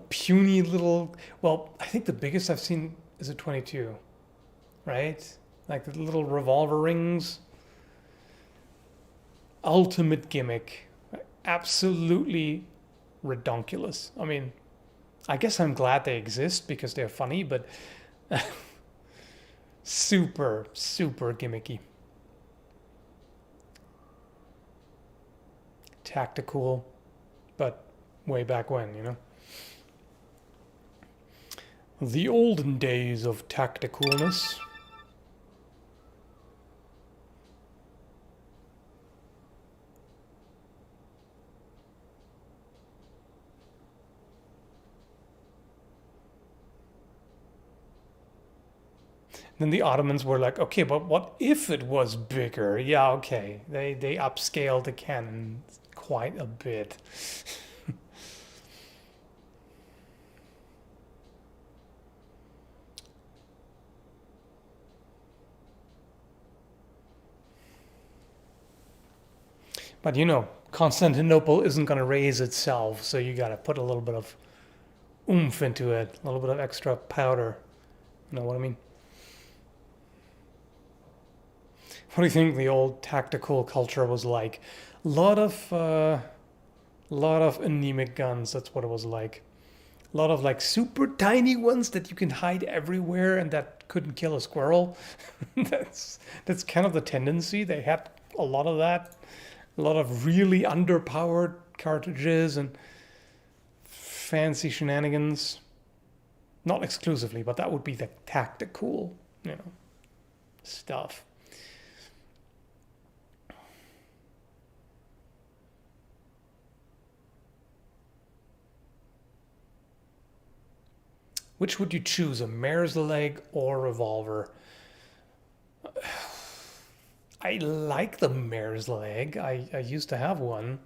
[SPEAKER 1] puny little. Well, I think the biggest I've seen is a 22, right? Like the little revolver rings. Ultimate gimmick. Absolutely redonkulous. I mean, I guess I'm glad they exist because they're funny, but super, super gimmicky. Tactical, but way back when, you know? The olden days of tacticalness. Then the Ottomans were like, okay, but what if it was bigger? Yeah, okay. They upscaled the cannon quite a bit. But Constantinople isn't going to raise itself, so you got to put a little bit of oomph into it, a little bit of extra powder. You know what I mean? What do you think the old tactical culture was like? A lot of anemic guns. That's what it was like. A lot of like super tiny ones that you can hide everywhere and that couldn't kill a squirrel. That's kind of the tendency. They had a lot of that. A lot of really underpowered cartridges and fancy shenanigans. Not exclusively, but that would be the tactical, stuff. Which would you choose, a mare's leg or revolver? I like the mare's leg. I used to have one.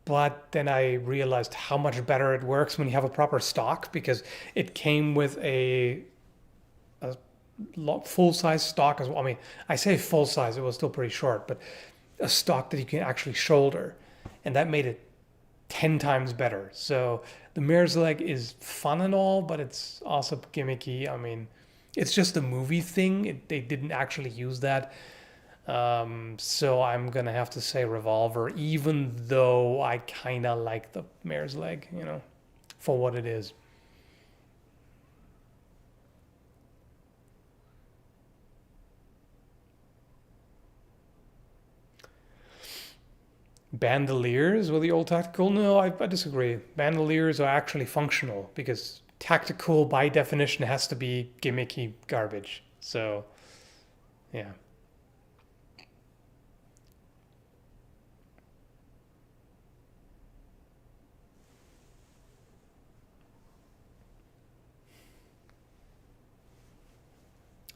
[SPEAKER 1] But then I realized how much better it works when you have a proper stock because it came with a full size stock as well. I mean, I say full size, it was still pretty short, but a stock that you can actually shoulder. And that made it 10 times better. So the mare's leg is fun and all, but it's also gimmicky. I mean, it's just a movie thing. They didn't actually use that. So I'm gonna have to say revolver, even though I kind of like the mare's leg, for what it is. Bandoliers were the old tactical? No, I disagree. Bandoliers are actually functional because tactical, by definition, has to be gimmicky garbage. So, yeah.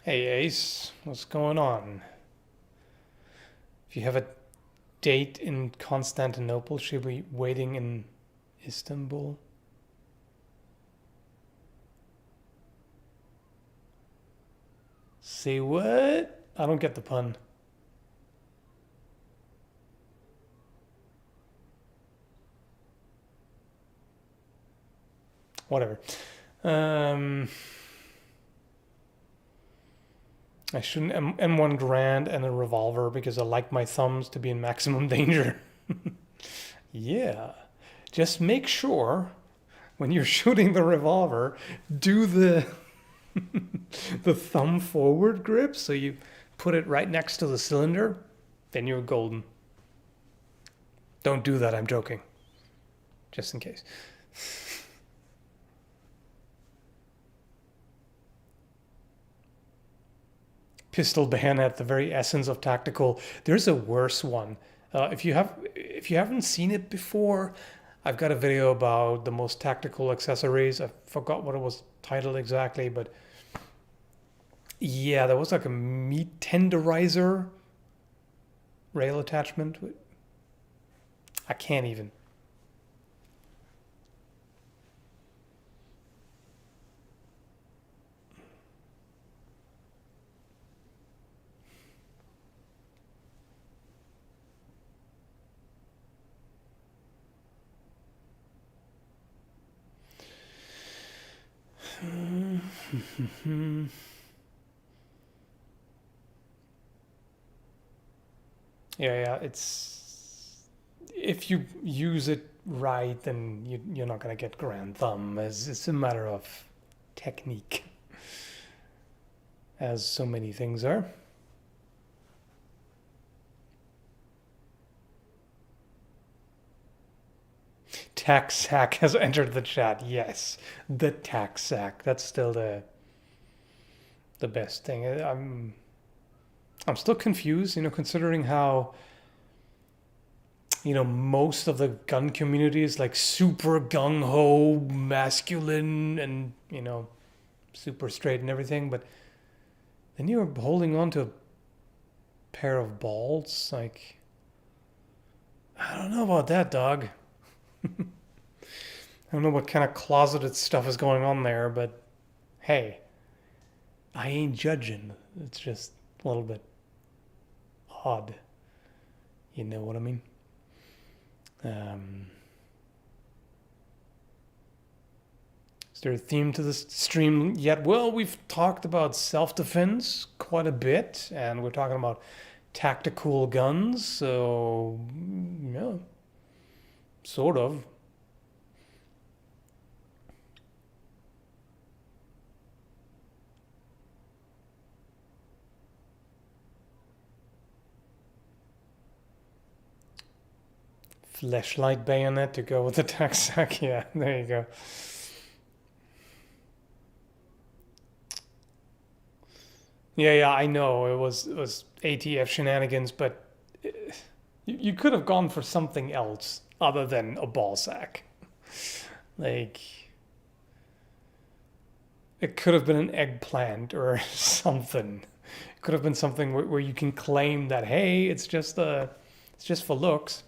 [SPEAKER 1] Hey Ace, what's going on? If you have a date in Constantinople, should we be waiting in Istanbul? Say what? I don't get the pun. Whatever. Um, I shouldn't M1 Grand and a revolver because I like my thumbs to be in maximum danger. Yeah. Just make sure when you're shooting the revolver, do the the thumb forward grip so you put it right next to the cylinder, then you're golden. Don't do that, I'm joking. Just in case. Pistol bayonet, the very essence of tactical. There's a worse one. If you haven't seen it before, I've got a video about the most tactical accessories. I forgot what it was titled exactly, but yeah, there was like a meat tenderizer rail attachment. I can't even. Yeah, it's if you use it right, then you're not gonna get grand thumb. It's a matter of technique, as so many things are. Tax sack has entered the chat. Yes, the tax sack. That's still the best thing. I'm still confused, considering how most of the gun community is like super gung ho, masculine, and super straight and everything, but then you're holding on to a pair of balls. Like, I don't know about that, dog. I don't know what kind of closeted stuff is going on there, but hey, I ain't judging. It's just a little bit odd. You know what I mean? Is there a theme to this stream yet? Well, we've talked about self-defense quite a bit, and we're talking about tactical guns, so yeah, sort of. Fleshlight bayonet to go with the tack sack. Yeah, there you go. Yeah, I know it was ATF shenanigans, but you could have gone for something else other than a ball sack. Like, it could have been an eggplant or something. It could have been something where you can claim that, hey, it's just for looks.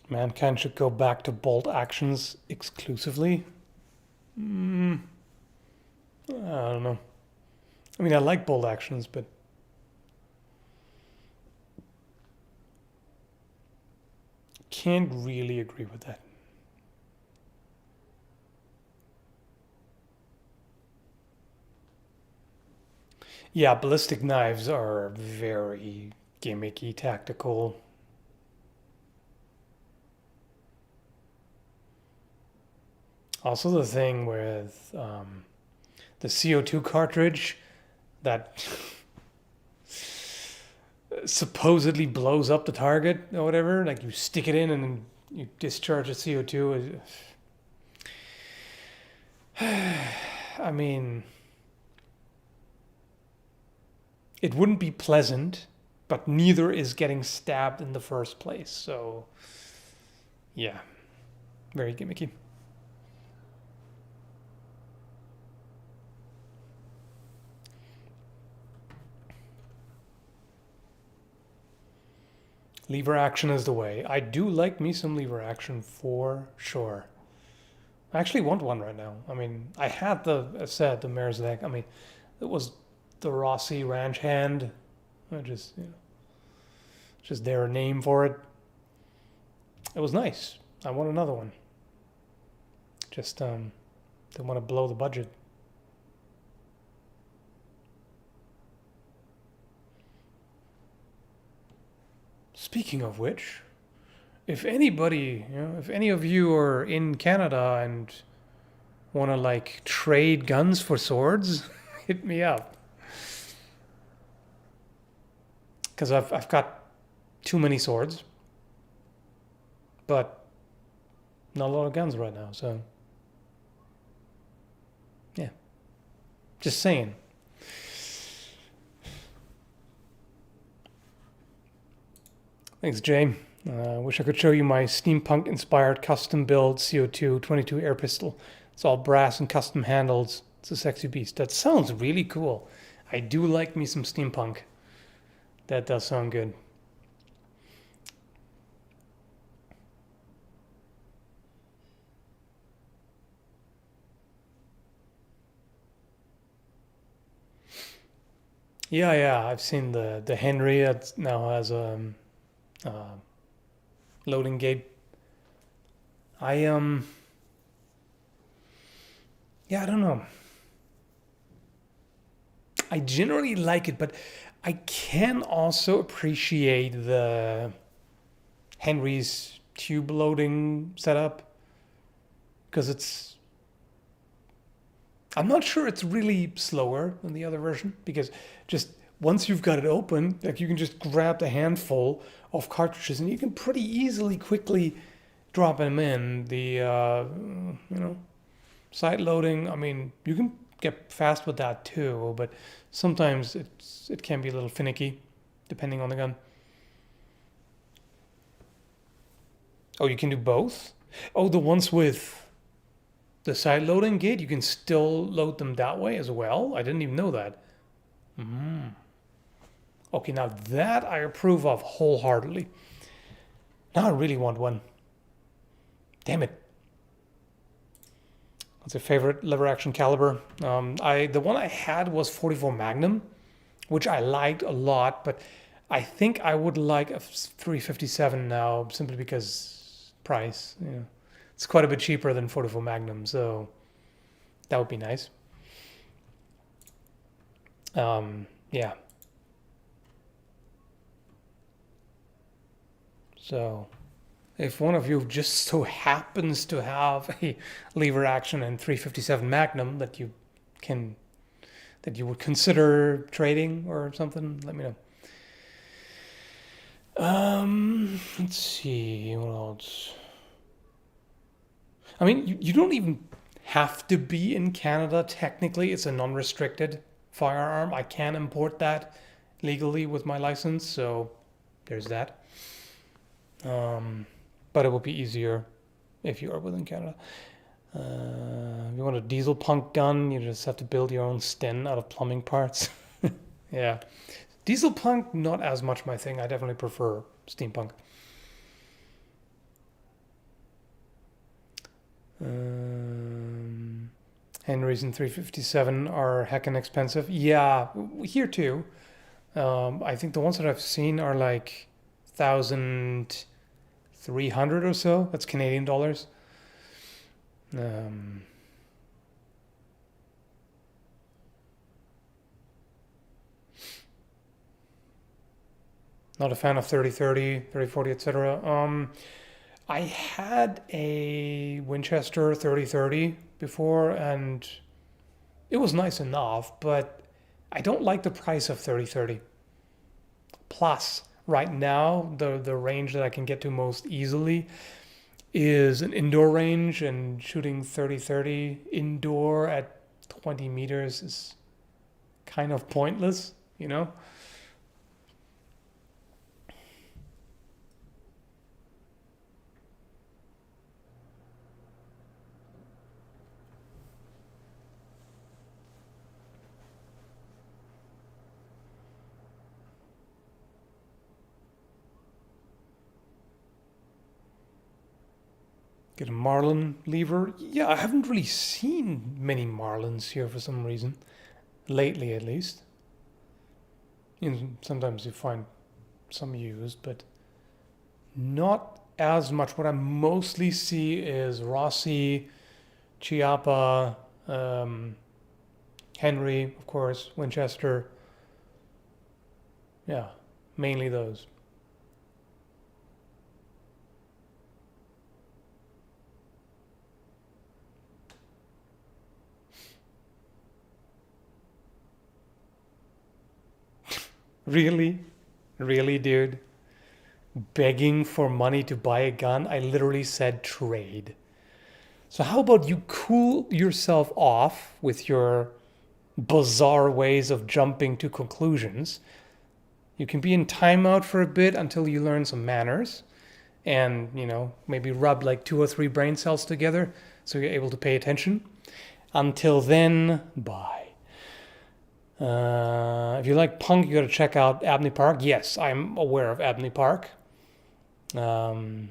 [SPEAKER 1] Mankind should go back to bolt actions exclusively. I don't know. I mean, I like bolt actions, but can't really agree with that. Yeah, ballistic knives are very gimmicky, tactical. Also, the thing with the CO2 cartridge that supposedly blows up the target or whatever, like you stick it in and then you discharge the CO2. I mean, it wouldn't be pleasant, but neither is getting stabbed in the first place. So, yeah, very gimmicky. Lever action is the way. I do like me some lever action for sure. I actually want one right now. I mean, I had the mare's neck. I mean, it was the Rossi Ranch Hand. I just, just their name for it. It was nice. I want another one. Just didn't want to blow the budget. Speaking of which, if anybody, if any of you are in Canada and want to like trade guns for swords, hit me up. Because I've got too many swords, but not a lot of guns right now. So, yeah, just saying. Thanks, Jay. Wish I could show you my steampunk inspired custom build CO2 22 air pistol. It's all brass and custom handles. It's a sexy beast. That sounds really cool. I do like me some steampunk. That does sound good. Yeah, I've seen the Henry that now has a loading gate. Yeah, I don't know. I generally like it, but I can also appreciate the Henry's tube loading setup because I'm not sure it's really slower than the other version because just once you've got it open, like you can just grab the handful of cartridges and you can pretty easily quickly dropping them in, the side loading. I mean, you can get fast with that too, but sometimes it can be a little finicky, depending on the gun. Oh, you can do both? Oh, the ones with the side loading gate, you can still load them that way as well? I didn't even know that. Okay, now that I approve of wholeheartedly. Now I really want one. Damn it. That's a favorite lever action caliber. The one I had was 44 Magnum, which I liked a lot, but I think I would like a 357 now, simply because price. Yeah, it's quite a bit cheaper than 44 Magnum, so that would be nice. Yeah. So, if one of you just so happens to have a lever action and 357 Magnum that you would consider trading or something, let me know. Let's see, what else? I mean, you don't even have to be in Canada. Technically, it's a non-restricted firearm. I can import that legally with my license, so there's that. But it will be easier if you are within Canada. If you want a diesel punk gun, you just have to build your own Sten out of plumbing parts. Yeah. Diesel punk, not as much my thing. I definitely prefer steampunk. Henrys and 357 are heckin' expensive. Yeah, here too. I think the ones that I've seen are like 1,300 or so. That's Canadian dollars. Not a fan of 3030, 3040, etc. I had a Winchester 3030 before, and it was nice enough, but I don't like the price of 3030. Plus, right now, the range that I can get to most easily is an indoor range, and shooting 3030 indoor at 20 meters is kind of pointless, you know? Get a Marlin lever. Yeah, I haven't really seen many Marlins here for some reason. Lately, at least. You know, sometimes you find some used, but not as much. What I mostly see is Rossi, Chiappa, Henry, of course, Winchester. Yeah, mainly those. Really? Really, dude? Begging for money to buy a gun? I literally said trade. So how about you cool yourself off with your bizarre ways of jumping to conclusions? You can be in timeout for a bit until you learn some manners and, maybe rub like 2 or 3 brain cells together so you're able to pay attention. Until then, bye. If you like punk, you got to check out Abney Park. Yes, I'm aware of Abney Park. If you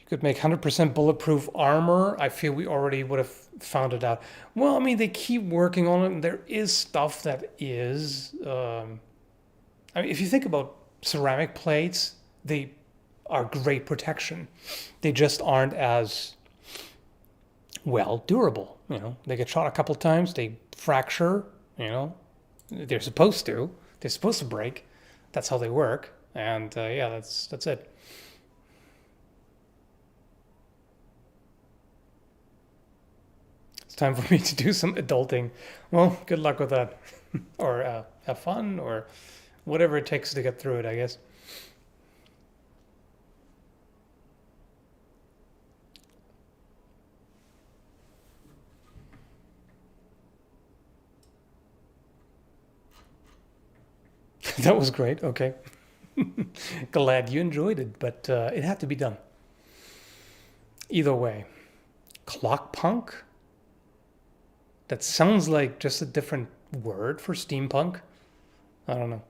[SPEAKER 1] could make 100% bulletproof armor, I feel we already would have found it out. Well, I mean, they keep working on it, and there is stuff that is. I mean, if you think about ceramic plates, they are great protection. They just aren't as durable. They get shot a couple times, they fracture. They're supposed to. They're supposed to break. That's how they work. And yeah, that's it. It's time for me to do some adulting. Well, good luck with that, or have fun, or Whatever it takes to get through it, I guess. That was great. Okay. Glad you enjoyed it, but it had to be done. Either way. Clock punk? That sounds like just a different word for steampunk. I don't know.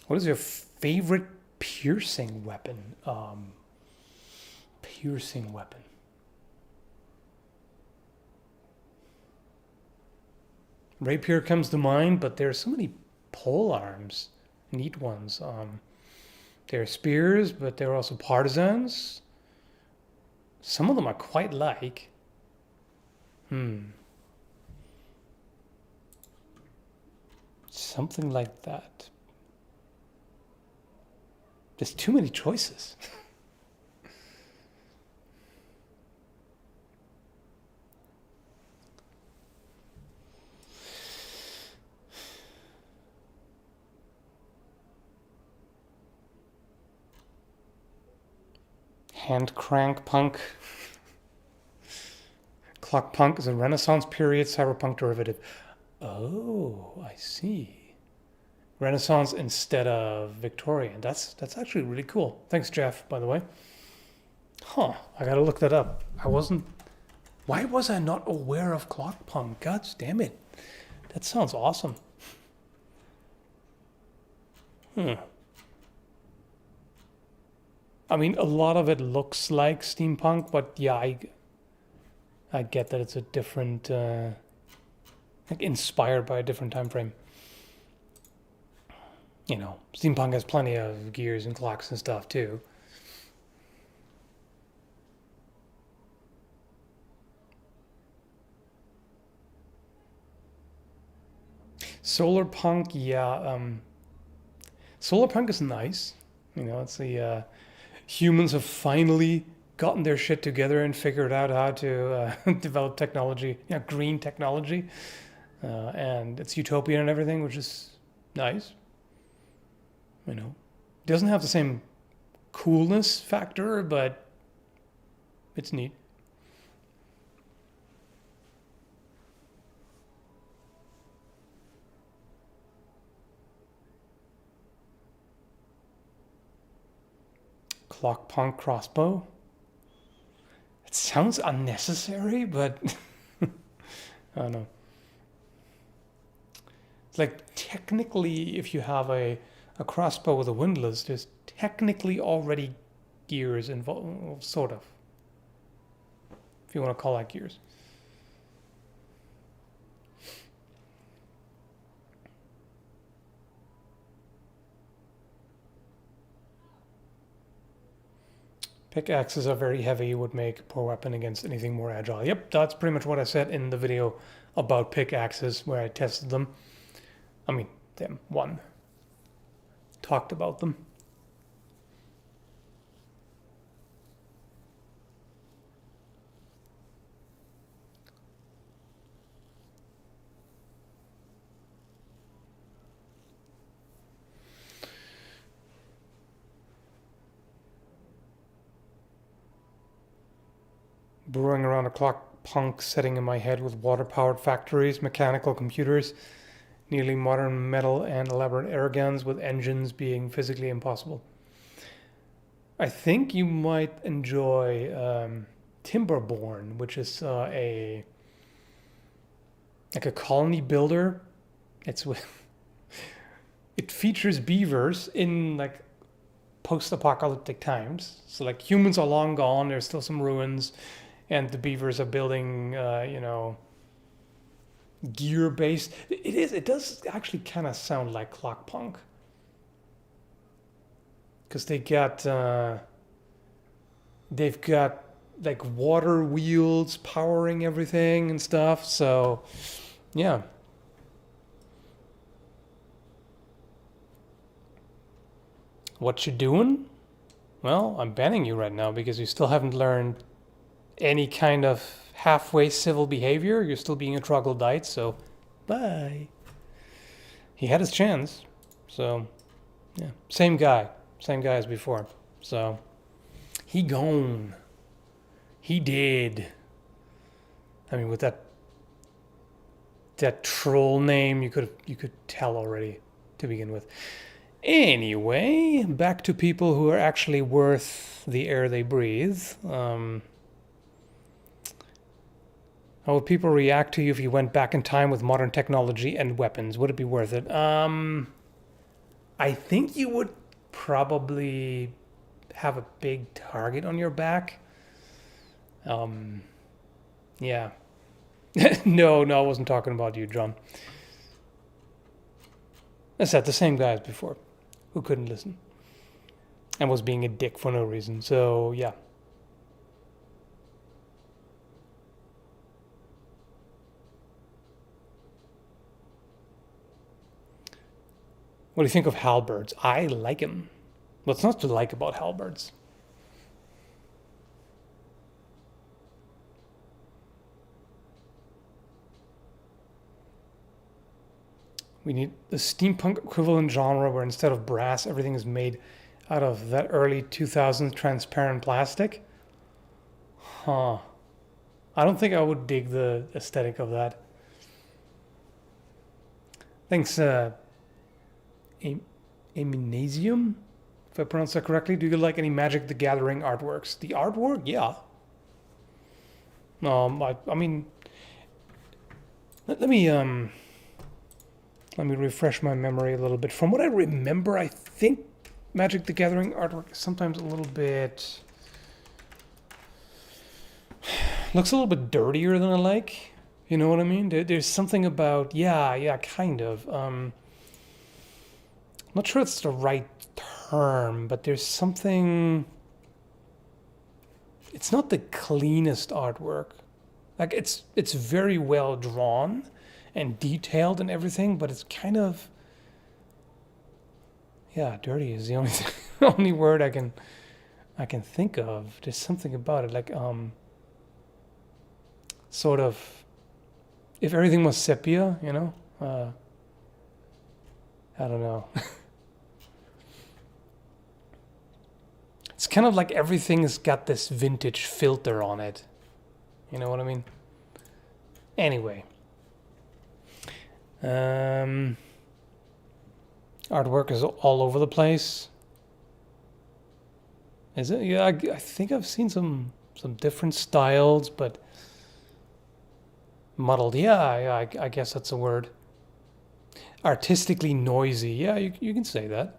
[SPEAKER 1] What is your favorite piercing weapon? Piercing weapon. Rapier comes to mind, but there are so many pole arms, neat ones. They're spears, but they're also partisans. Some of them are quite like. Something like that. There's too many choices. Hand crank punk. Clock punk is a Renaissance period cyberpunk derivative. Oh, I see. Renaissance instead of Victorian. That's actually really cool. Thanks, Jeff, by the way. Huh, I gotta look that up. Why was I not aware of clock punk? God damn it. That sounds awesome. I mean, a lot of it looks like steampunk, but yeah, I get that it's a different, like inspired by a different time frame. You know, steampunk has plenty of gears and clocks and stuff too. Solar punk, yeah. Solar punk is nice. You know, it's the humans have finally gotten their shit together and figured out how to develop technology, green technology, and it's utopian and everything, which is nice. You know, doesn't have the same coolness factor, but it's neat. Clock punk crossbow. It sounds unnecessary, but I don't know. It's like technically, if you have a crossbow with a windlass, there's technically already gears involved, sort of. If you want to call that gears. Pickaxes are very heavy, would make a poor weapon against anything more agile. Yep, that's pretty much what I said in the video about pickaxes where I tested them. I mean, them, one. Talked about them. Brewing around a clock punk setting in my head with water-powered factories, mechanical computers, nearly modern metal and elaborate air guns with engines being physically impossible. I think you might enjoy Timberborn, which is a colony builder. It's with it features beavers in like post-apocalyptic times. So like humans are long gone. There's still some ruins, and the beavers are building, gear-based. It does actually kind of sound like clock punk, because they've got like water wheels powering everything and stuff. So, yeah. What you doing? Well, I'm banning you right now because you still haven't learned any kind of halfway civil behavior. You're still being a troglodyte, so bye. He had his chance, so yeah. Same guy as before. So he gone. He did. I mean, with that troll name, you could tell already to begin with. Anyway, back to people who are actually worth the air they breathe. How would people react to you if you went back in time with modern technology and weapons? Would it be worth it? I think you would probably have a big target on your back. Yeah. No, I wasn't talking about you, John. I said the same guy as before, who couldn't listen and was being a dick for no reason. So, yeah. What do you think of halberds? I like him. What's not to like about halberds? We need the steampunk equivalent genre where instead of brass, everything is made out of that early 2000s transparent plastic. Huh. I don't think I would dig the aesthetic of that. Thanks, Eminasium, if I pronounce that correctly. Do you like any Magic the Gathering artworks? The artwork? Yeah. I mean, let me refresh my memory a little bit. From what I remember, I think Magic the Gathering artwork is sometimes a little bit... looks a little bit dirtier than I like. You know what I mean? There's something about... Yeah, kind of. I'm not sure it's the right term, but there's something... It's not the cleanest artwork. Like, it's very well drawn and detailed and everything, but it's kind of... Yeah, dirty is the only only word I can think of. There's something about it, like sort of, if everything was sepia, you know. I don't know. It's kind of like everything's got this vintage filter on it. You know what I mean? Anyway. Artwork is all over the place. Is it? Yeah, I think I've seen some different styles, but muddled. Yeah, I guess that's a word. Artistically noisy. Yeah, you can say that.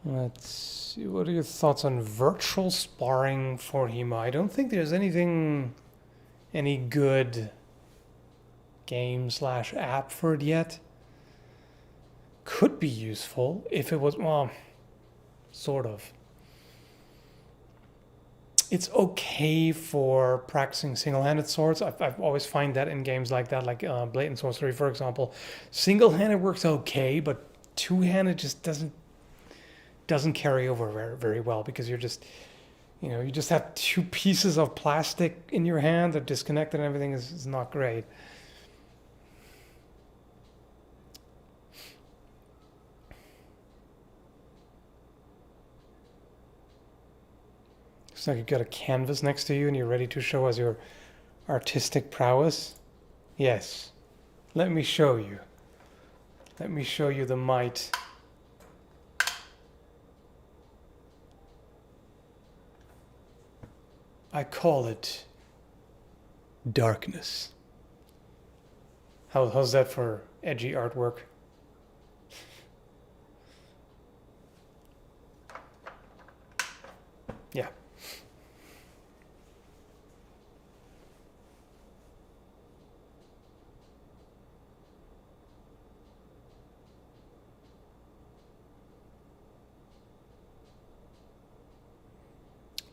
[SPEAKER 1] Let's see, what are your thoughts on virtual sparring for HEMA? I don't think there's any good game/app for it yet. Could be useful if it was, well, sort of. It's okay for practicing single-handed swords. I've always find that in games like that, like Blatant Sorcery, for example. Single-handed works okay, but two-handed just doesn't carry over very, very well because you're just, you just have two pieces of plastic in your hand that disconnected and everything is not great. It's like you've got a canvas next to you and you're ready to show us your artistic prowess. Yes, let me show you. Let me show you the might. I call it darkness. How's that for edgy artwork? Yeah.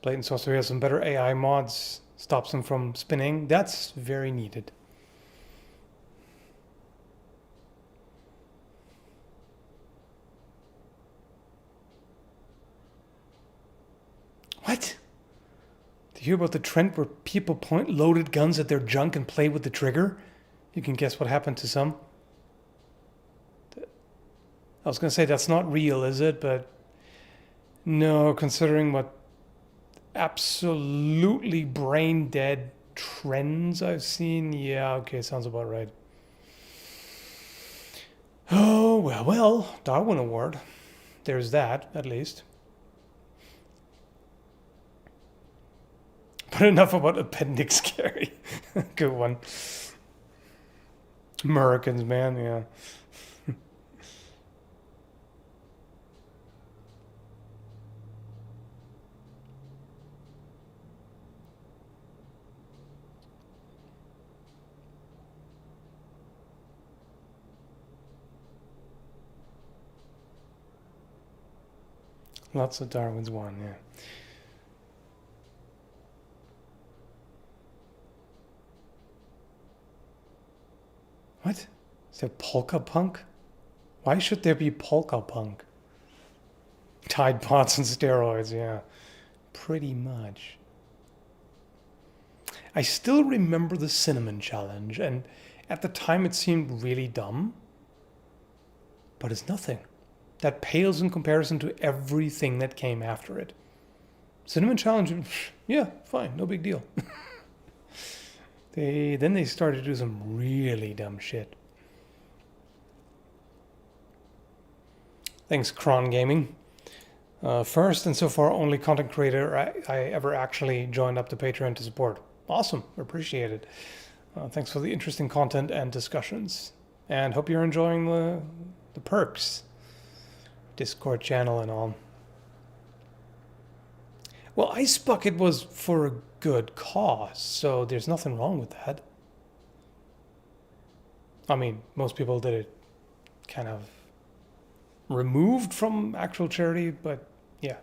[SPEAKER 1] Blatant Sorcery has some better AI mods, stops them from spinning. That's very needed. What? Do you hear about the trend where people point loaded guns at their junk and play with the trigger? You can guess what happened to some. I was going to say that's not real, is it? But no, considering what absolutely brain dead trends I've seen, yeah, okay, sounds about right. Oh, well, Darwin Award. There's that, at least. But enough about appendix carry. Good one. Americans, man, yeah. Lots of Darwin's won, yeah. What? Is there polka punk? Why should there be polka punk? Tide Pods and steroids, yeah. Pretty much. I still remember the cinnamon challenge, and at the time it seemed really dumb. But it's nothing. That pales in comparison to everything that came after it. Cinnamon challenge, yeah, fine, no big deal. Then they started to do some really dumb shit. Thanks, Kron Gaming. First and so far only content creator I ever actually joined up to Patreon to support. Awesome, appreciate it. Thanks for the interesting content and discussions. And hope you're enjoying the perks. Discord channel and all. Well, Ice Bucket was for a good cause, so there's nothing wrong with that. I mean, most people did it kind of removed from actual charity, but yeah.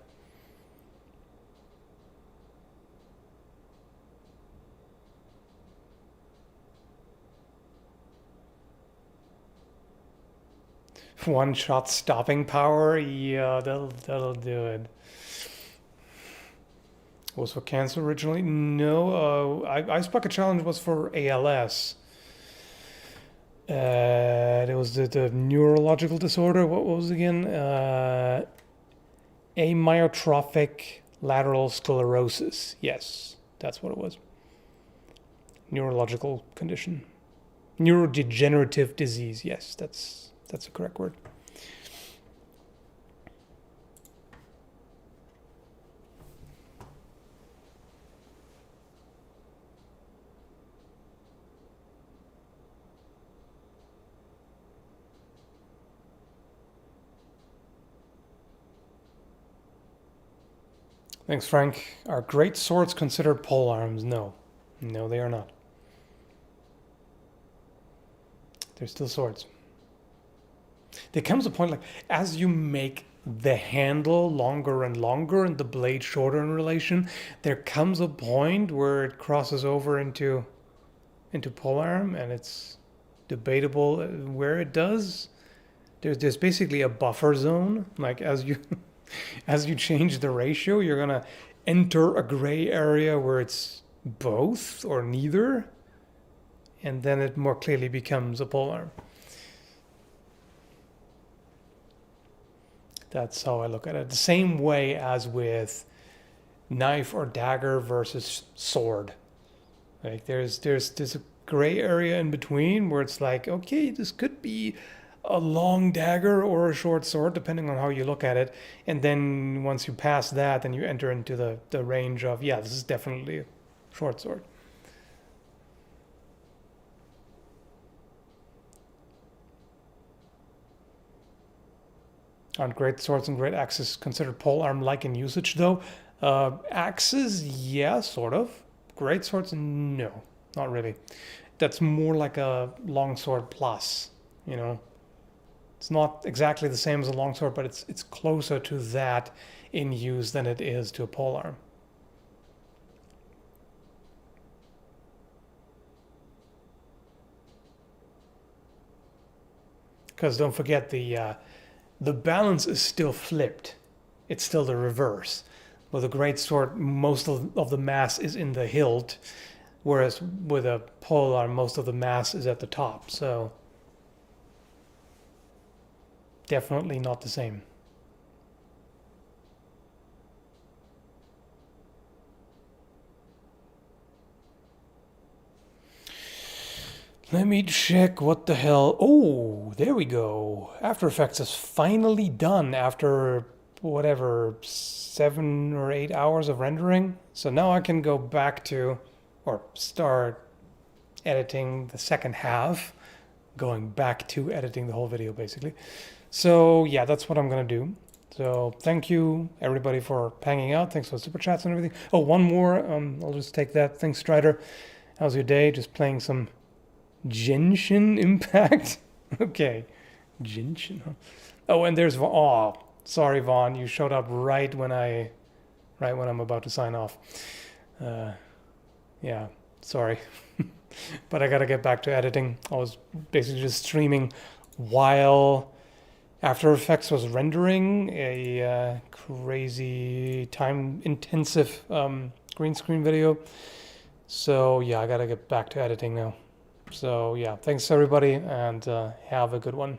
[SPEAKER 1] One shot stopping power, yeah, that'll do it. Was for cancer originally? No, Ice Bucket Challenge was for ALS. It was the neurological disorder. What was it again? Amyotrophic lateral sclerosis. Yes, that's what it was. Neurological condition. Neurodegenerative disease. Yes, that's the correct word. Thanks, Frank. Are great swords considered pole arms? No. No, they are not. They're still swords. There comes a point, like, as you make the handle longer and longer and the blade shorter in relation, there comes a point where it crosses over into polearm, and it's debatable where it does. There's basically a buffer zone, like as you as you change the ratio, you're gonna enter a gray area where it's both or neither, and then it more clearly becomes a polearm. That's how I look at it. The same way as with knife or dagger versus sword. Like there's a gray area in between where it's like, okay, this could be a long dagger or a short sword, depending on how you look at it. And then once you pass that, then you enter into the range of, yeah, this is definitely a short sword. Aren't great swords and great axes considered polearm-like in usage, though? Axes, yeah, sort of. Great swords, no, not really. That's more like a longsword plus, you know. It's not exactly the same as a longsword, but it's closer to that in use than it is to a polearm. Because don't forget the balance is still flipped. It's still the reverse. With a greatsword, most of the mass is in the hilt, whereas with a polearm, most of the mass is at the top. So definitely not the same. Let me check what the hell. Oh, there we go. After Effects is finally done after whatever 7 or 8 hours of rendering. So now I can go back to, or start editing the second half, going back to editing the whole video basically. So yeah, that's what I'm gonna do. So thank you everybody for hanging out. Thanks for the super chats and everything. Oh, one more. I'll just take that. Thanks, Strider. How's your day? Just playing some Genshin Impact. Okay, Genshin. Huh? Oh, and there's oh, sorry, Vaughn. You showed up right when I'm about to sign off. Yeah, sorry, but I gotta get back to editing. I was basically just streaming while After Effects was rendering a crazy time-intensive green screen video. So yeah, I gotta get back to editing now. So yeah, thanks everybody, and have a good one.